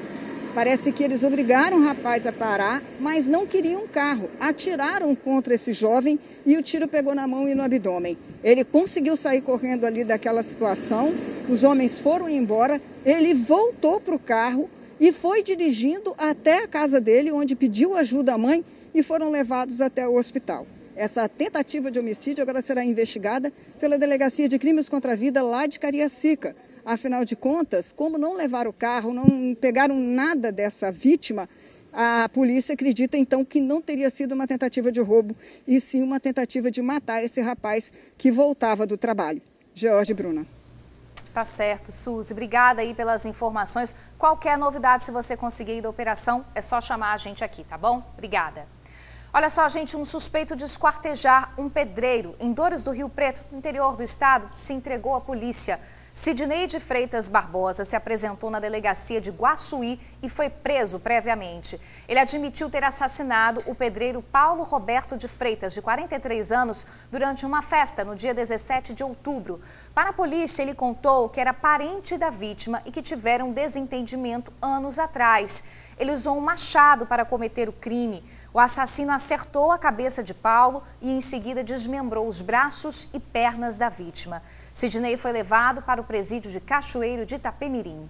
Parece que eles obrigaram o rapaz a parar, mas não queriam um carro. Atiraram contra esse jovem e o tiro pegou na mão e no abdômen. Ele conseguiu sair correndo ali daquela situação, os homens foram embora, ele voltou para o carro e foi dirigindo até a casa dele, onde pediu ajuda à mãe, e foram levados até o hospital. Essa tentativa de homicídio agora será investigada pela Delegacia de Crimes contra a Vida lá de Cariacica. Afinal de contas, como não levaram o carro, não pegaram nada dessa vítima, a polícia acredita então que não teria sido uma tentativa de roubo, e sim uma tentativa de matar esse rapaz que voltava do trabalho. George e Bruna. Tá certo, Suzy. Obrigada aí pelas informações. Qualquer novidade, se você conseguir ir da operação, é só chamar a gente aqui, tá bom? Obrigada. Olha só, gente, um suspeito de esquartejar um pedreiro em Dores do Rio Preto, no interior do estado, se entregou à polícia. Sidney de Freitas Barbosa se apresentou na delegacia de Guaçuí e foi preso previamente. Ele admitiu ter assassinado o pedreiro Paulo Roberto de Freitas, de 43 anos, durante uma festa no dia 17 de outubro. Para a polícia, ele contou que era parente da vítima e que tiveram um desentendimento anos atrás. Ele usou um machado para cometer o crime. O assassino acertou a cabeça de Paulo e em seguida desmembrou os braços e pernas da vítima. Sidney foi levado para o presídio de Cachoeiro de Itapemirim.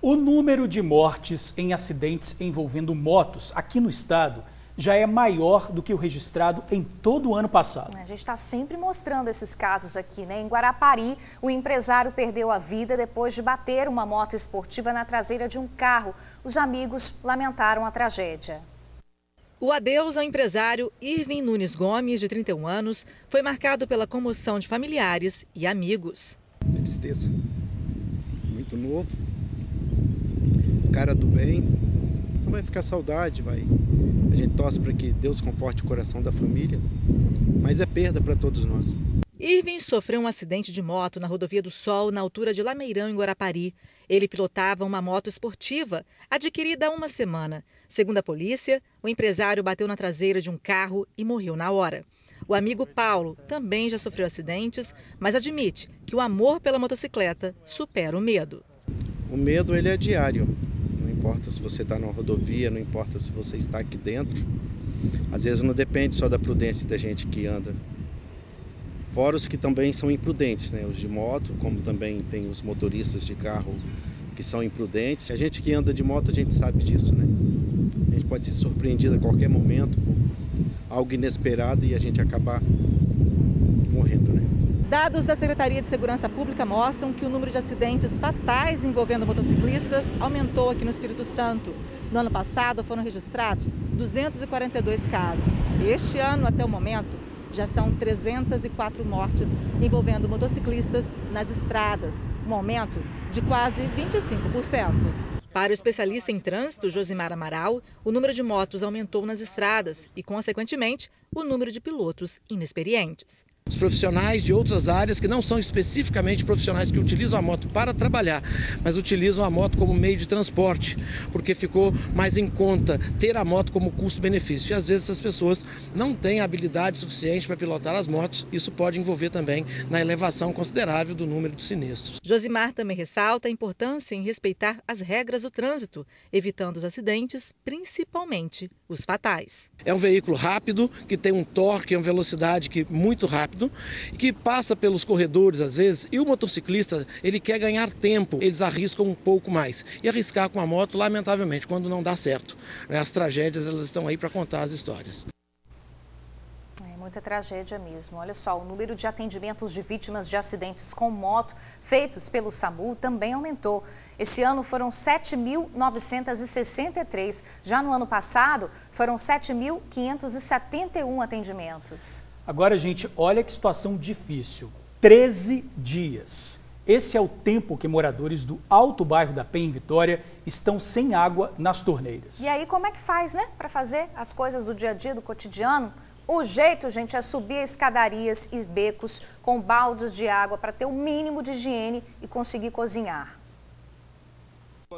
O número de mortes em acidentes envolvendo motos aqui no estado já é maior do que o registrado em todo o ano passado. A gente está sempre mostrando esses casos aqui, né? Em Guarapari, o empresário perdeu a vida depois de bater uma moto esportiva na traseira de um carro. Os amigos lamentaram a tragédia. O adeus ao empresário Irving Nunes Gomes, de 31 anos, foi marcado pela comoção de familiares e amigos. Tristeza. Muito novo. Cara do bem. Então vai ficar saudade, vai. A gente torce para que Deus conforte o coração da família, mas é perda para todos nós. Irving sofreu um acidente de moto na Rodovia do Sol, na altura de Lameirão, em Guarapari. Ele pilotava uma moto esportiva, adquirida há uma semana. Segundo a polícia, o empresário bateu na traseira de um carro e morreu na hora. O amigo Paulo também já sofreu acidentes, mas admite que o amor pela motocicleta supera o medo. O medo, ele é diário. Não importa se você está na rodovia, não importa se você está aqui dentro. Às vezes não depende só da prudência da gente que anda. Fora os que também são imprudentes, né? Os de moto, como também tem os motoristas de carro que são imprudentes. A gente que anda de moto, a gente sabe disso, né? A gente pode ser surpreendido a qualquer momento por algo inesperado e a gente acabar morrendo, né? Dados da Secretaria de Segurança Pública mostram que o número de acidentes fatais envolvendo motociclistas aumentou aqui no Espírito Santo. No ano passado foram registrados 242 casos. Este ano, até o momento, já são 304 mortes envolvendo motociclistas nas estradas, um aumento de quase 25%. Para o especialista em trânsito, Josimar Amaral, o número de motos aumentou nas estradas e, consequentemente, o número de pilotos inexperientes. Os profissionais de outras áreas que não são especificamente profissionais que utilizam a moto para trabalhar, mas utilizam a moto como meio de transporte, porque ficou mais em conta ter a moto como custo-benefício. E às vezes essas pessoas não têm habilidade suficiente para pilotar as motos, isso pode envolver também na elevação considerável do número de sinistros. Josimar também ressalta a importância em respeitar as regras do trânsito, evitando os acidentes, principalmente os fatais. É um veículo rápido, que tem um torque, uma velocidade muito rápido, que passa pelos corredores às vezes, e o motociclista, ele quer ganhar tempo, eles arriscam um pouco mais. E arriscar com a moto, lamentavelmente, quando não dá certo. As tragédias, elas estão aí para contar as histórias. É muita tragédia mesmo. Olha só, o número de atendimentos de vítimas de acidentes com moto feitos pelo SAMU também aumentou. Esse ano foram 7.963. Já no ano passado, foram 7.571 atendimentos. Agora, gente, olha que situação difícil. 13 dias. Esse é o tempo que moradores do Alto Bairro da Penha, em Vitória, estão sem água nas torneiras. E aí, como é que faz, né? Para fazer as coisas do dia a dia, do cotidiano? O jeito, gente, é subir escadarias e becos com baldes de água para ter o mínimo de higiene e conseguir cozinhar.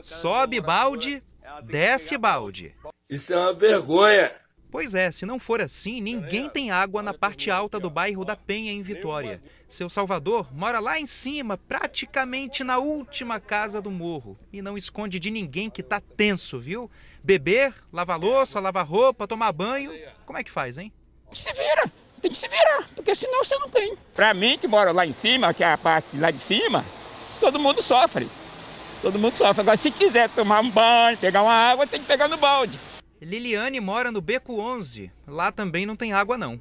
Sobe balde, desce balde. Isso é uma vergonha. Pois é, se não for assim, ninguém tem água na parte alta do bairro da Penha, em Vitória. Seu Salvador mora lá em cima, praticamente na última casa do morro. E não esconde de ninguém que tá tenso, viu? Beber, lavar louça, lavar roupa, tomar banho. Como é que faz, hein? Se vira, tem que se virar, porque senão você não tem. Pra mim, que moro lá em cima, que é a parte lá de cima, todo mundo sofre. Todo mundo sofre. Agora, se quiser tomar um banho, pegar uma água, tem que pegar no balde. Liliane mora no Beco 11. Lá também não tem água, não.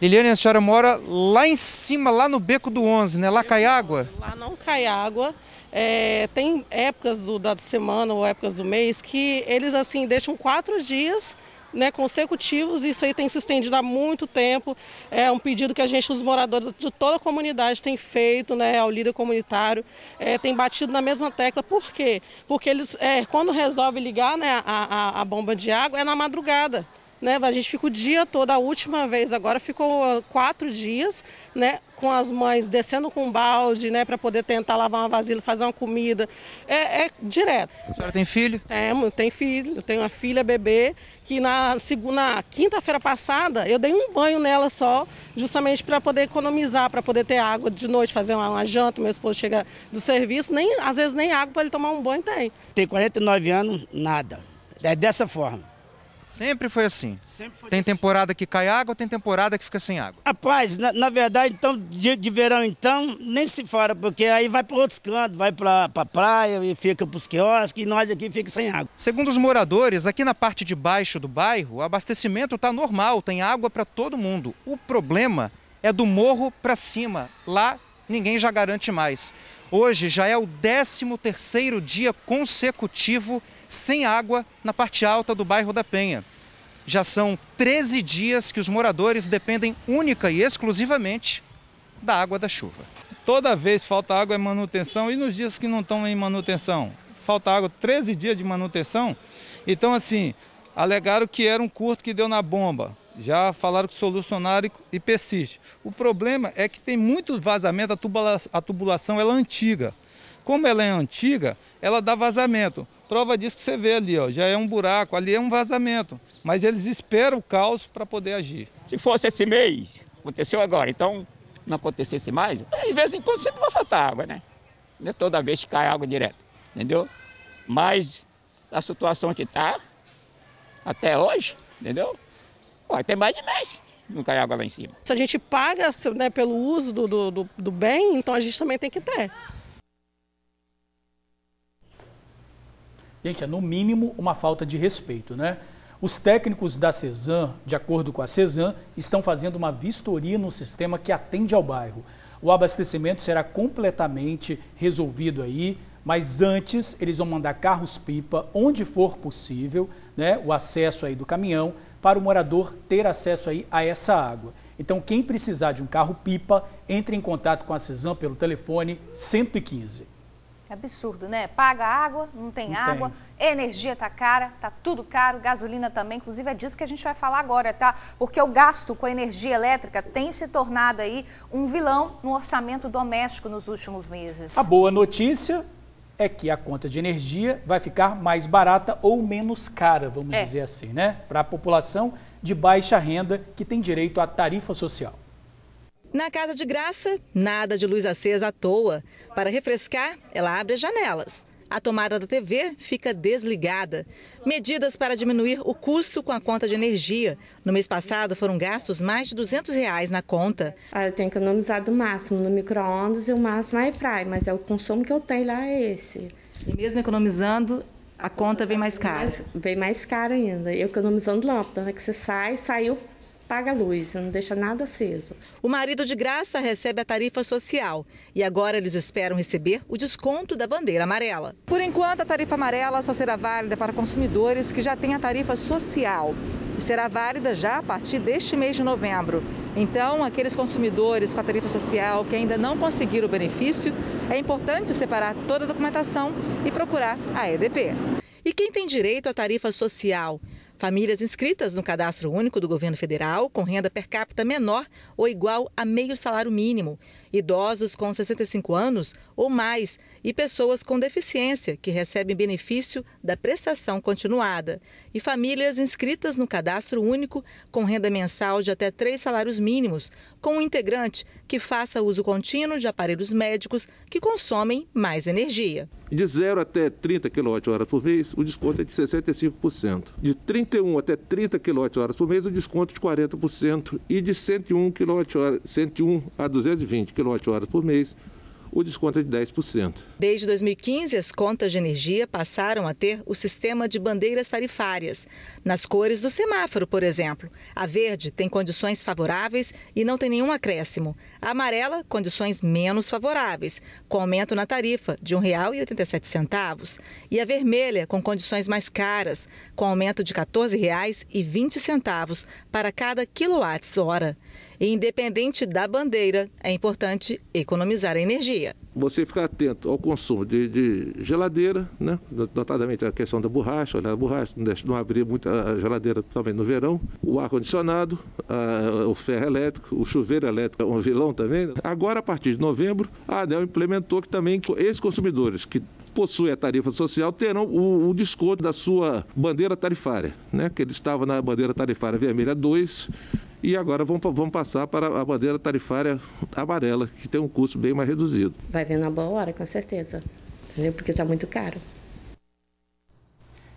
Liliane, a senhora mora lá em cima, lá no Beco do 11, né? Lá cai água? Lá não cai água. Tem épocas da semana ou épocas do mês que eles assim deixam 4 dias, né, consecutivos. Isso aí tem se estendido há muito tempo. É um pedido que os moradores de toda a comunidade têm feito, né, ao líder comunitário, tem batido na mesma tecla. Por quê? Porque eles, quando resolvem ligar, né, a bomba de água, é na madrugada. Né, a gente fica o dia todo, a última vez agora ficou 4 dias, né, com as mães descendo com um balde, né, para poder tentar lavar uma vasilha, fazer uma comida, direto. A senhora tem filho? Tem filho, eu tenho uma filha bebê, que na quinta-feira passada eu dei um banho nela só, justamente para poder economizar, para poder ter água de noite, fazer uma janta, meu esposo chega do serviço, às vezes nem água para ele tomar um banho tem. Tem 49 anos, nada, é dessa forma. Sempre foi assim? Sempre foi. Tem temporada que cai água, tem temporada que fica sem água? Rapaz, na verdade, então, de verão, então, nem se fala, porque aí vai para outros cantos, vai para a praia e fica para os quiosques e nós aqui fica sem água. Segundo os moradores, aqui na parte de baixo do bairro, o abastecimento está normal, tem água para todo mundo. O problema é do morro para cima. Lá ninguém já garante mais. Hoje já é o 13º dia consecutivo sem água na parte alta do bairro da Penha. Já são 13 dias que os moradores dependem única e exclusivamente da água da chuva. Toda vez falta água em manutenção e nos dias que não estão em manutenção. Falta água, 13 dias de manutenção. Então, assim, alegaram que era um curto que deu na bomba. Já falaram que solucionaram e persiste. O problema é que tem muito vazamento, a tubulação ela é antiga. Como ela é antiga, ela dá vazamento. Prova disso que você vê ali, ó, já é um buraco, ali é um vazamento. Mas eles esperam o caos para poder agir. Se fosse esse mês, aconteceu agora, então não acontecesse mais, de vez em quando sempre vai faltar água, né? Não é toda vez que cai água direto, entendeu? Mas a situação que está, até hoje, entendeu? Ó, tem mais de mês, não cai água lá em cima. Se a gente paga, né, pelo uso do bem, então a gente também tem que ter. Gente, é no mínimo uma falta de respeito, né? Os técnicos da CESAM, de acordo com a CESAM, estão fazendo uma vistoria no sistema que atende ao bairro. O abastecimento será completamente resolvido aí, mas antes eles vão mandar carros-pipa, onde for possível, né, o acesso aí do caminhão, para o morador ter acesso aí a essa água. Então, quem precisar de um carro-pipa, entre em contato com a CESAM pelo telefone 115. É absurdo, né? Paga água, não tem água, energia tá cara, tá tudo caro, gasolina também, inclusive é disso que a gente vai falar agora, tá? Porque o gasto com a energia elétrica tem se tornado aí um vilão no orçamento doméstico nos últimos meses. A boa notícia é que a conta de energia vai ficar mais barata ou menos cara, vamos dizer assim, né? Para a população de baixa renda que tem direito à tarifa social. Na Casa de Graça, nada de luz acesa à toa. Para refrescar, ela abre as janelas. A tomada da TV fica desligada. Medidas para diminuir o custo com a conta de energia. No mês passado foram gastos mais de R$200 na conta. Eu tenho economizado o máximo no micro-ondas e o máximo na airfryer, mas o consumo que eu tenho lá é esse. E mesmo economizando, a conta vem mais cara? Vem mais cara ainda. Eu economizando lâmpada, né? Que você saiu, paga a luz, não deixa nada aceso. O marido de Graça recebe a tarifa social e agora eles esperam receber o desconto da bandeira amarela. Por enquanto, a tarifa amarela só será válida para consumidores que já têm a tarifa social e será válida já a partir deste mês de novembro. Então, aqueles consumidores com a tarifa social que ainda não conseguiram o benefício, é importante separar toda a documentação e procurar a EDP. E quem tem direito à tarifa social? Famílias inscritas no Cadastro Único do Governo Federal com renda per capita menor ou igual a meio salário mínimo, idosos com 65 anos ou mais e pessoas com deficiência que recebem benefício da prestação continuada, e famílias inscritas no Cadastro Único com renda mensal de até 3 salários mínimos, com um integrante que faça uso contínuo de aparelhos médicos que consomem mais energia. De 0 até 30 kWh por mês, o desconto é de 65%. De 31 até 30 kWh por mês, o desconto é de 40%. E de 101 a 220 kWh por mês, o desconto é de 10%. Desde 2015, as contas de energia passaram a ter o sistema de bandeiras tarifárias. Nas cores do semáforo, por exemplo. A verde tem condições favoráveis e não tem nenhum acréscimo. A amarela, condições menos favoráveis, com aumento na tarifa de R$ 1,87. E a vermelha, com condições mais caras, com aumento de R$ 14,20 para cada quilowatt-hora. E independente da bandeira, é importante economizar a energia. Você ficar atento ao consumo de geladeira, né? Notadamente a questão da borracha, olhar a borracha, não abrir muito a geladeira também no verão, o ar-condicionado, o ferro elétrico, o chuveiro elétrico, um vilão também. Agora, a partir de novembro, a ANEEL implementou que também esses consumidores que possuem a tarifa social terão o desconto da sua bandeira tarifária, né? Que ele estava na bandeira tarifária vermelha 2, e agora vamos passar para a bandeira tarifária amarela, que tem um custo bem mais reduzido. Vai vir na boa hora, com certeza, entendeu? Porque está muito caro.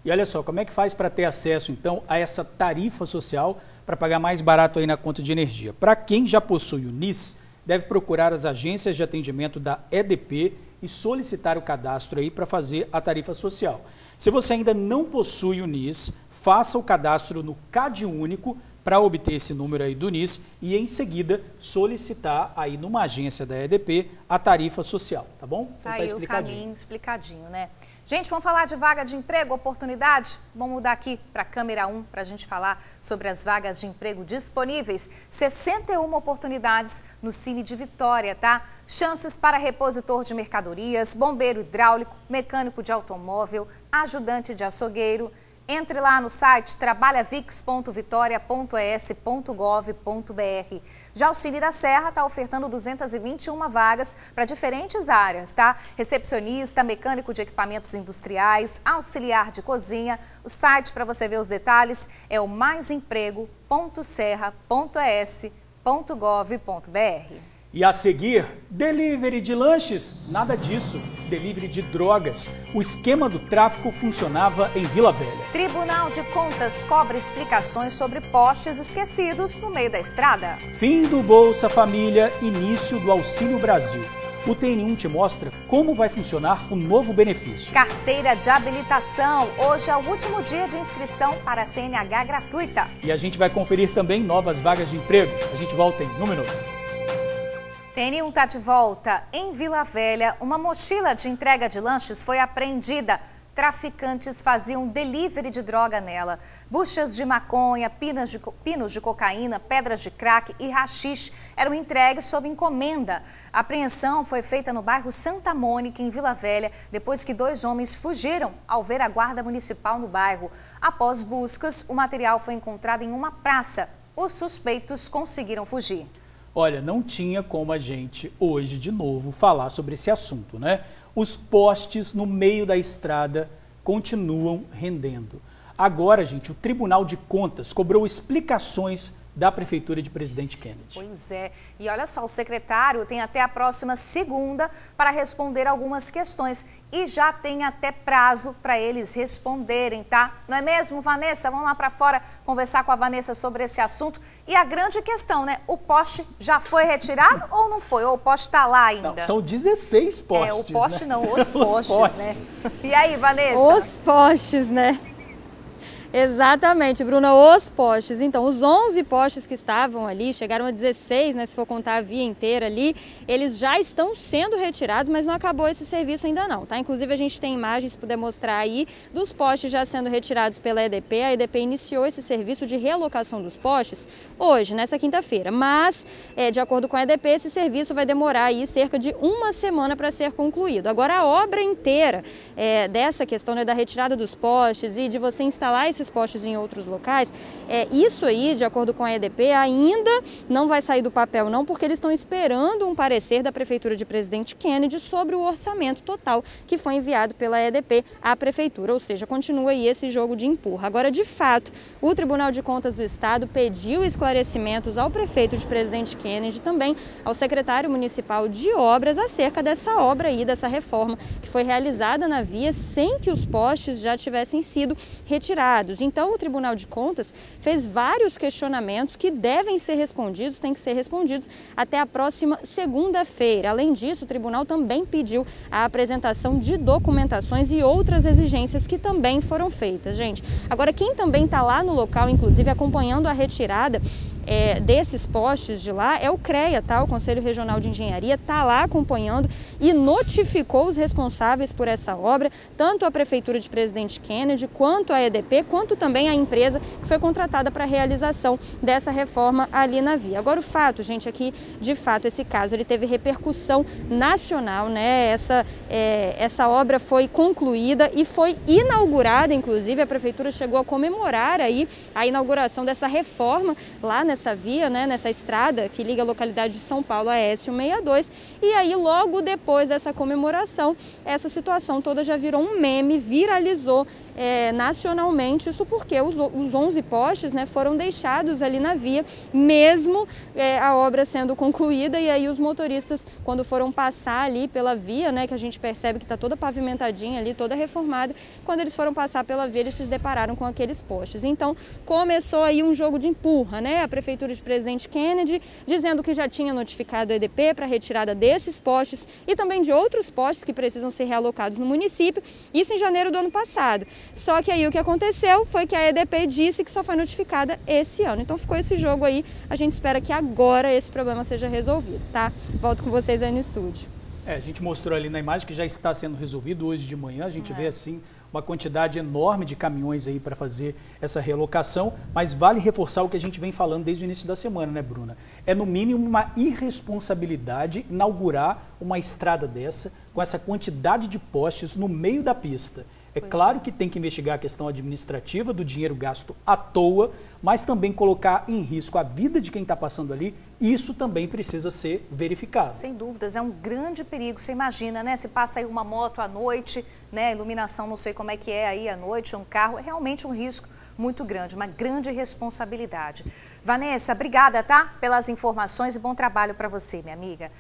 E olha só, como é que faz para ter acesso, então, a essa tarifa social para pagar mais barato aí na conta de energia? Para quem já possui o NIS, deve procurar as agências de atendimento da EDP e solicitar o cadastro aí para fazer a tarifa social. Se você ainda não possui o NIS, faça o cadastro no CadÚnico para obter esse número aí do NIS e em seguida solicitar aí numa agência da EDP a tarifa social, tá bom? Então, tá aí o caminho explicadinho, né? Gente, vamos falar de vaga de emprego, oportunidade? Vamos mudar aqui para a câmera 1 para a gente falar sobre as vagas de emprego disponíveis. 61 oportunidades no Cine de Vitória, tá? Chances para repositor de mercadorias, bombeiro hidráulico, mecânico de automóvel, ajudante de açougueiro. Entre lá no site trabalhavix.vitoria.es.gov.br. Já o Cine da Serra está ofertando 221 vagas para diferentes áreas, tá? Recepcionista, mecânico de equipamentos industriais, auxiliar de cozinha. O site para você ver os detalhes é o maisemprego.serra.es.gov.br. E a seguir, delivery de lanches? Nada disso. Delivery de drogas. O esquema do tráfico funcionava em Vila Velha. Tribunal de Contas cobra explicações sobre postes esquecidos no meio da estrada. Fim do Bolsa Família, início do Auxílio Brasil. O TN1 te mostra como vai funcionar o novo benefício. Carteira de habilitação. Hoje é o último dia de inscrição para a CNH gratuita. E a gente vai conferir também novas vagas de emprego. A gente volta em 1 minuto. TN1 está de volta. Em Vila Velha, uma mochila de entrega de lanches foi apreendida. Traficantes faziam delivery de droga nela. Buchas de maconha, pinos de cocaína, pedras de crack e haxixe eram entregues sob encomenda. A apreensão foi feita no bairro Santa Mônica, em Vila Velha, depois que 2 homens fugiram ao ver a guarda municipal no bairro. Após buscas, o material foi encontrado em uma praça. Os suspeitos conseguiram fugir. Olha, não tinha como a gente hoje, de novo, falar sobre esse assunto, né? Os postes no meio da estrada continuam rendendo. Agora, gente, o Tribunal de Contas cobrou explicações da Prefeitura de Presidente Kennedy. Pois é. E olha só, o secretário tem até a próxima segunda para responder algumas questões. E já tem até prazo para eles responderem, tá? Não é mesmo, Vanessa? Vamos lá para fora conversar com a Vanessa sobre esse assunto. E a grande questão, né? O poste já foi retirado ou não foi? Ou o poste está lá ainda? Não, são 16 postes, o poste, né? Não, os postes, postes, né? E aí, Vanessa? Os postes, né? Exatamente, Bruna, os postes. Então, os 11 postes que estavam ali, chegaram a 16, né, se for contar a via inteira ali, eles já estão sendo retirados, mas não acabou esse serviço ainda não, tá? Inclusive, a gente tem imagens para poder mostrar aí dos postes já sendo retirados pela EDP. A EDP iniciou esse serviço de realocação dos postes hoje, nessa quinta-feira, mas, de acordo com a EDP, esse serviço vai demorar aí cerca de 1 semana para ser concluído. Agora, a obra inteira dessa questão, né, da retirada dos postes e de você instalar esses postes em outros locais, isso aí, de acordo com a EDP, ainda não vai sair do papel não, porque eles estão esperando um parecer da Prefeitura de Presidente Kennedy sobre o orçamento total que foi enviado pela EDP à Prefeitura, ou seja, continua aí esse jogo de empurra. Agora, de fato, o Tribunal de Contas do Estado pediu esclarecimentos ao prefeito de Presidente Kennedy, também ao secretário municipal de obras, acerca dessa obra aí, dessa reforma que foi realizada na via sem que os postes já tivessem sido retirados. retirados. Então, o Tribunal de Contas fez vários questionamentos que devem ser respondidos, têm que ser respondidos até a próxima segunda-feira. Além disso, o tribunal também pediu a apresentação de documentações e outras exigências que também foram feitas, gente. Agora, quem também está lá no local, inclusive acompanhando a retirada desses postes de lá, é o CREA, tá? O Conselho Regional de Engenharia está lá acompanhando e notificou os responsáveis por essa obra, tanto a Prefeitura de Presidente Kennedy, quanto a EDP, quanto também a empresa que foi contratada para a realização dessa reforma ali na via. Agora, o fato, gente, é que, de fato, esse caso ele teve repercussão nacional, né? Essa obra foi concluída e foi inaugurada, inclusive, a Prefeitura chegou a comemorar aí a inauguração dessa reforma lá nessa via, né, nessa estrada que liga a localidade de São Paulo a S-162, e aí logo depois dessa comemoração, essa situação toda já virou um meme, viralizou nacionalmente, isso porque os 11 postes, né, foram deixados ali na via, mesmo a obra sendo concluída, e aí os motoristas, quando foram passar ali pela via, né, que a gente percebe que está toda pavimentadinha ali, toda reformada, quando eles foram passar pela via, eles se depararam com aqueles postes. Então, começou aí um jogo de empurra, né, a Prefeitura de Presidente Kennedy dizendo que já tinha notificado a EDP para a retirada desses postes e também de outros postes que precisam ser realocados no município, isso em janeiro do ano passado. Só que aí o que aconteceu foi que a EDP disse que só foi notificada esse ano. Então ficou esse jogo aí, a gente espera que agora esse problema seja resolvido, tá? Volto com vocês aí no estúdio. A gente mostrou ali na imagem que já está sendo resolvido hoje de manhã, a gente vê assim uma quantidade enorme de caminhões aí para fazer essa realocação, mas vale reforçar o que a gente vem falando desde o início da semana, né, Bruna? É no mínimo uma irresponsabilidade inaugurar uma estrada dessa com essa quantidade de postes no meio da pista. É claro que tem que investigar a questão administrativa do dinheiro gasto à toa, mas também colocar em risco a vida de quem está passando ali, isso também precisa ser verificado. Sem dúvidas, é um grande perigo. Você imagina, né? Se passa aí uma moto à noite, né? Iluminação, não sei como é que é aí à noite, um carro, é realmente um risco muito grande, uma grande responsabilidade. Vanessa, obrigada, tá? Pelas informações e bom trabalho para você, minha amiga.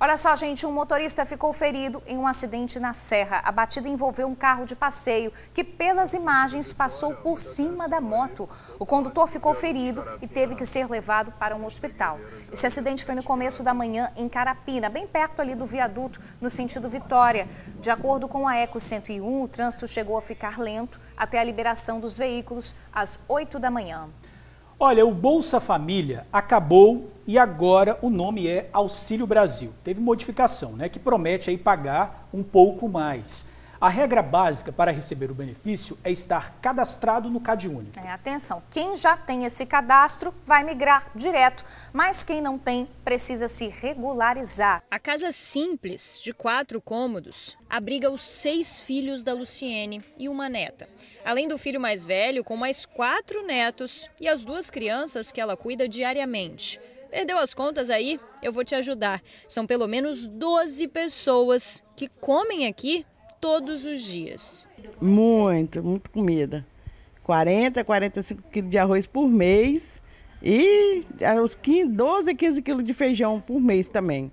Olha só, gente, um motorista ficou ferido em um acidente na Serra. A batida envolveu um carro de passeio que, pelas imagens, passou por cima da moto. O condutor ficou ferido e teve que ser levado para um hospital. Esse acidente foi no começo da manhã em Carapina, bem perto ali do viaduto, no sentido Vitória. De acordo com a Eco 101, o trânsito chegou a ficar lento até a liberação dos veículos às 8 da manhã. Olha, o Bolsa Família acabou e agora o nome é Auxílio Brasil. Teve modificação, né, que promete aí pagar um pouco mais. A regra básica para receber o benefício é estar cadastrado no CadÚnico. Atenção, quem já tem esse cadastro vai migrar direto, mas quem não tem precisa se regularizar. A casa simples, de 4 cômodos, abriga os 6 filhos da Luciene e uma neta. Além do filho mais velho, com mais 4 netos e as 2 crianças que ela cuida diariamente. Perdeu as contas aí? Eu vou te ajudar. São pelo menos 12 pessoas que comem aqui todos os dias. Muita comida. 40, 45 quilos de arroz por mês e uns 12 a 15 quilos de feijão por mês também.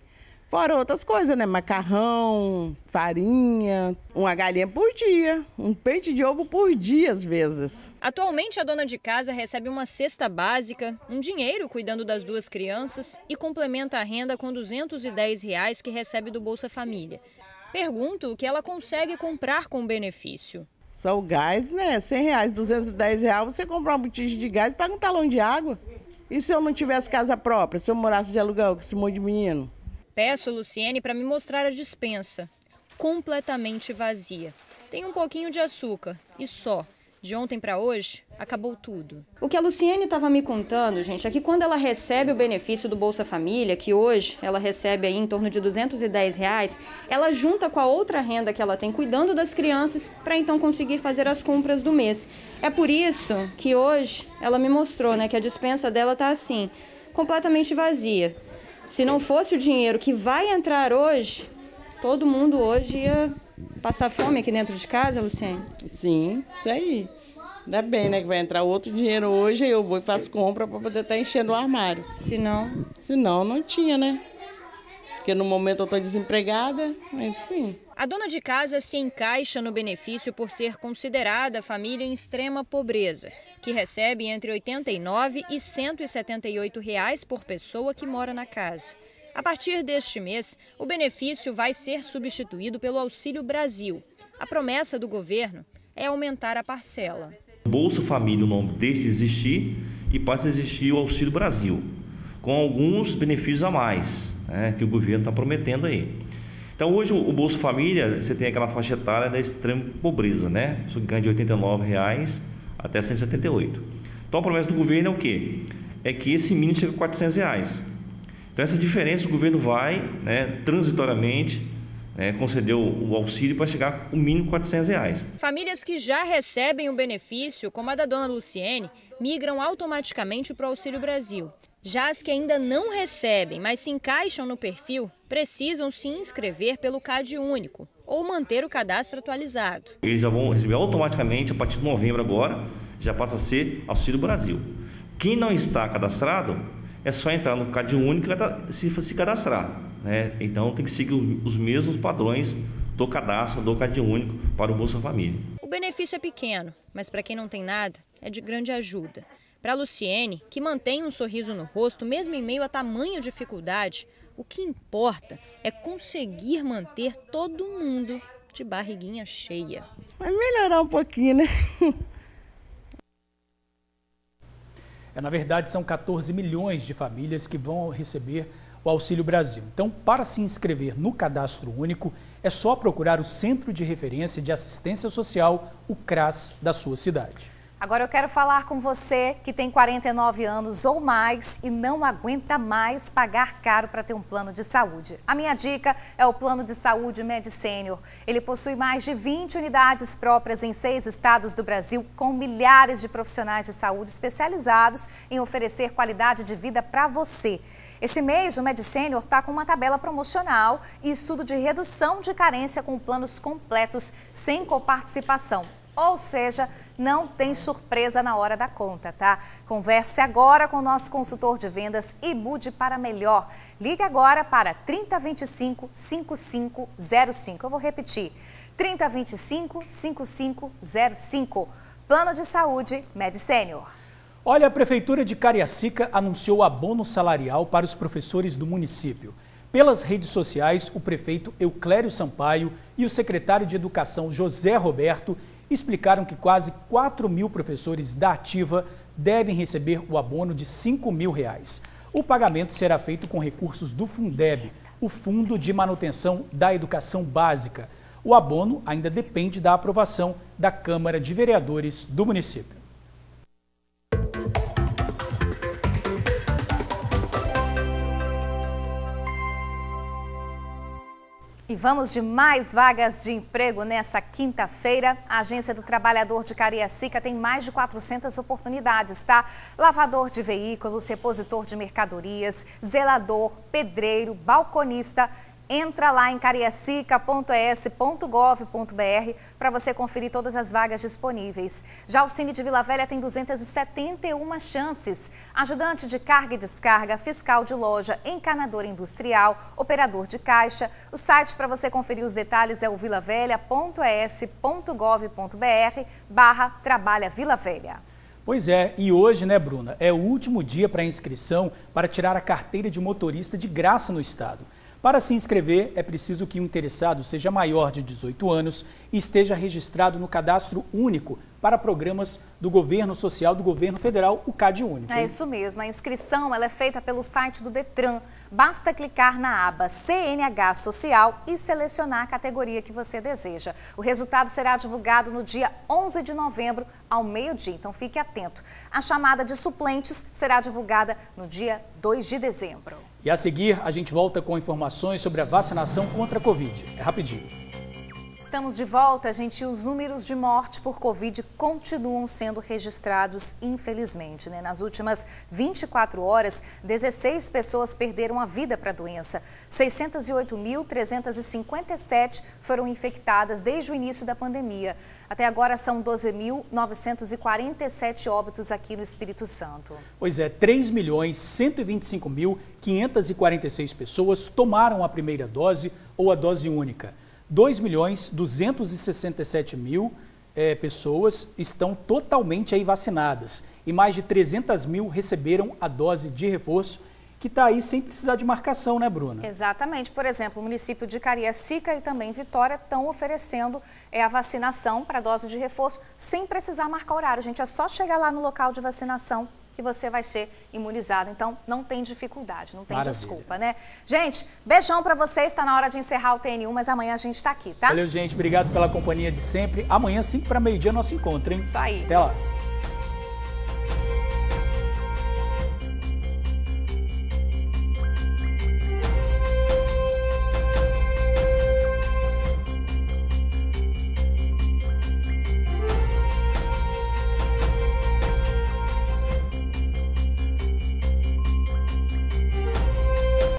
Fora outras coisas, né? Macarrão, farinha, uma galinha por dia, um pente de ovo por dia às vezes. Atualmente a dona de casa recebe uma cesta básica, um dinheiro cuidando das 2 crianças e complementa a renda com R$ 210 que recebe do Bolsa Família. Pergunto o que ela consegue comprar com o benefício. Só o gás, né? R$100, R$210, você comprar um botijão de gás e paga um talão de água. E se eu não tivesse casa própria, se eu morasse de aluguel com esse monte de menino? Peço, Luciene, para me mostrar a despensa. Completamente vazia. Tem um pouquinho de açúcar e só. De ontem para hoje, acabou tudo. O que a Luciene estava me contando, gente, é que quando ela recebe o benefício do Bolsa Família, que hoje ela recebe aí em torno de R$210, ela junta com a outra renda que ela tem cuidando das crianças para então conseguir fazer as compras do mês. É por isso que hoje ela me mostrou, né, que a despensa dela tá assim, completamente vazia. Se não fosse o dinheiro que vai entrar hoje, todo mundo hoje ia passar fome aqui dentro de casa, Luciene? Sim, isso aí. Ainda bem, né, que vai entrar outro dinheiro hoje, aí eu vou e faço compra para poder estar enchendo o armário. Se não, não tinha, né? Porque no momento eu estou desempregada, mas sim. A dona de casa se encaixa no benefício por ser considerada família em extrema pobreza, que recebe entre R$ 89 e R$ 178 por pessoa que mora na casa. A partir deste mês, o benefício vai ser substituído pelo Auxílio Brasil. A promessa do governo é aumentar a parcela. Bolsa Família, o nome deixa de existir e passa a existir o Auxílio Brasil, com alguns benefícios a mais, que o governo está prometendo aí. Então hoje o Bolsa Família, você tem aquela faixa etária da extrema pobreza, Isso ganha de R$ 89 até R$ 178. Então a promessa do governo é o quê? É que esse mínimo chega a R$ 400. Então essa diferença o governo vai, transitoriamente, conceder o auxílio para chegar o mínimo R$ 400. Famílias que já recebem o benefício, como a da dona Luciene, migram automaticamente para o Auxílio Brasil. Já as que ainda não recebem, mas se encaixam no perfil, precisam se inscrever pelo CAD único ou manter o cadastro atualizado. Eles já vão receber automaticamente, a partir de novembro agora, já passa a ser Auxílio Brasil. Quem não está cadastrado, é só entrar no CAD único e se cadastrar. Então tem que seguir os mesmos padrões do cadastro do CAD único para o Bolsa Família. O benefício é pequeno, mas para quem não tem nada, é de grande ajuda. Para a Luciene, que mantém um sorriso no rosto mesmo em meio a tamanha dificuldade, o que importa é conseguir manter todo mundo de barriguinha cheia. Vai melhorar um pouquinho, né? Na verdade, são 14 milhões de famílias que vão receber o Auxílio Brasil. Então, para se inscrever no Cadastro Único, é só procurar o Centro de Referência de Assistência Social, o CRAS, da sua cidade. Agora eu quero falar com você que tem 49 anos ou mais e não aguenta mais pagar caro para ter um plano de saúde. A minha dica é o Plano de Saúde MedSenior. Ele possui mais de 20 unidades próprias em 6 estados do Brasil, com milhares de profissionais de saúde especializados em oferecer qualidade de vida para você. Esse mês, o MedSenior está com uma tabela promocional e estudo de redução de carência com planos completos, sem coparticipação. Ou seja, não tem surpresa na hora da conta, tá? Converse agora com o nosso consultor de vendas e mude para melhor. Ligue agora para 3025-5505. Eu vou repetir, 3025-5505. Plano de Saúde MedSenior. Olha, a Prefeitura de Cariacica anunciou abono salarial para os professores do município. Pelas redes sociais, o prefeito Euclério Sampaio e o secretário de Educação José Roberto explicaram que quase 4 mil professores da Ativa devem receber o abono de R$ 5.000. O pagamento será feito com recursos do Fundeb, o Fundo de Manutenção da Educação Básica. O abono ainda depende da aprovação da Câmara de Vereadores do município. E vamos de mais vagas de emprego nessa quinta-feira. A Agência do Trabalhador de Cariacica tem mais de 400 oportunidades, tá? Lavador de veículos, repositor de mercadorias, zelador, pedreiro, balconista. Entra lá em cariacica.es.gov.br para você conferir todas as vagas disponíveis. Já o Cine de Vila Velha tem 271 chances. Ajudante de carga e descarga, fiscal de loja, encanador industrial, operador de caixa. O site para você conferir os detalhes é o vilavelha.es.gov.br/Trabalha Vila Velha. Pois é, e hoje, né, Bruna, é o último dia para inscrição para tirar a carteira de motorista de graça no estado. Para se inscrever, é preciso que o interessado seja maior de 18 anos e esteja registrado no Cadastro Único para programas do Governo Social do Governo Federal, o CAD Único. É isso mesmo, a inscrição ela é feita pelo site do Detran. Basta clicar na aba CNH Social e selecionar a categoria que você deseja. O resultado será divulgado no dia 11 de novembro, ao meio-dia, então fique atento. A chamada de suplentes será divulgada no dia 2 de dezembro. E a seguir, a gente volta com informações sobre a vacinação contra a Covid. É rapidinho. Estamos de volta, gente. Os números de morte por Covid continuam sendo registrados, infelizmente, né? Nas últimas 24 horas, 16 pessoas perderam a vida para a doença. 608.357 foram infectadas desde o início da pandemia. Até agora são 12.947 óbitos aqui no Espírito Santo. Pois é, 3.125.546 pessoas tomaram a primeira dose ou a dose única. 2.267.000 pessoas estão totalmente aí vacinadas e mais de 300 mil receberam a dose de reforço, que está aí sem precisar de marcação, né, Bruna? Exatamente. Por exemplo, o município de Cariacica e também Vitória estão oferecendo a vacinação para dose de reforço sem precisar marcar horário. Gente, é só chegar lá no local de vacinação que você vai ser imunizado. Então, não tem dificuldade, não tem desculpa, né? Gente, beijão para vocês. Está na hora de encerrar o TN1, mas amanhã a gente está aqui, tá? Valeu, gente. Obrigado pela companhia de sempre. Amanhã, 5 para meio-dia, nosso encontro, hein? Isso aí. Até lá.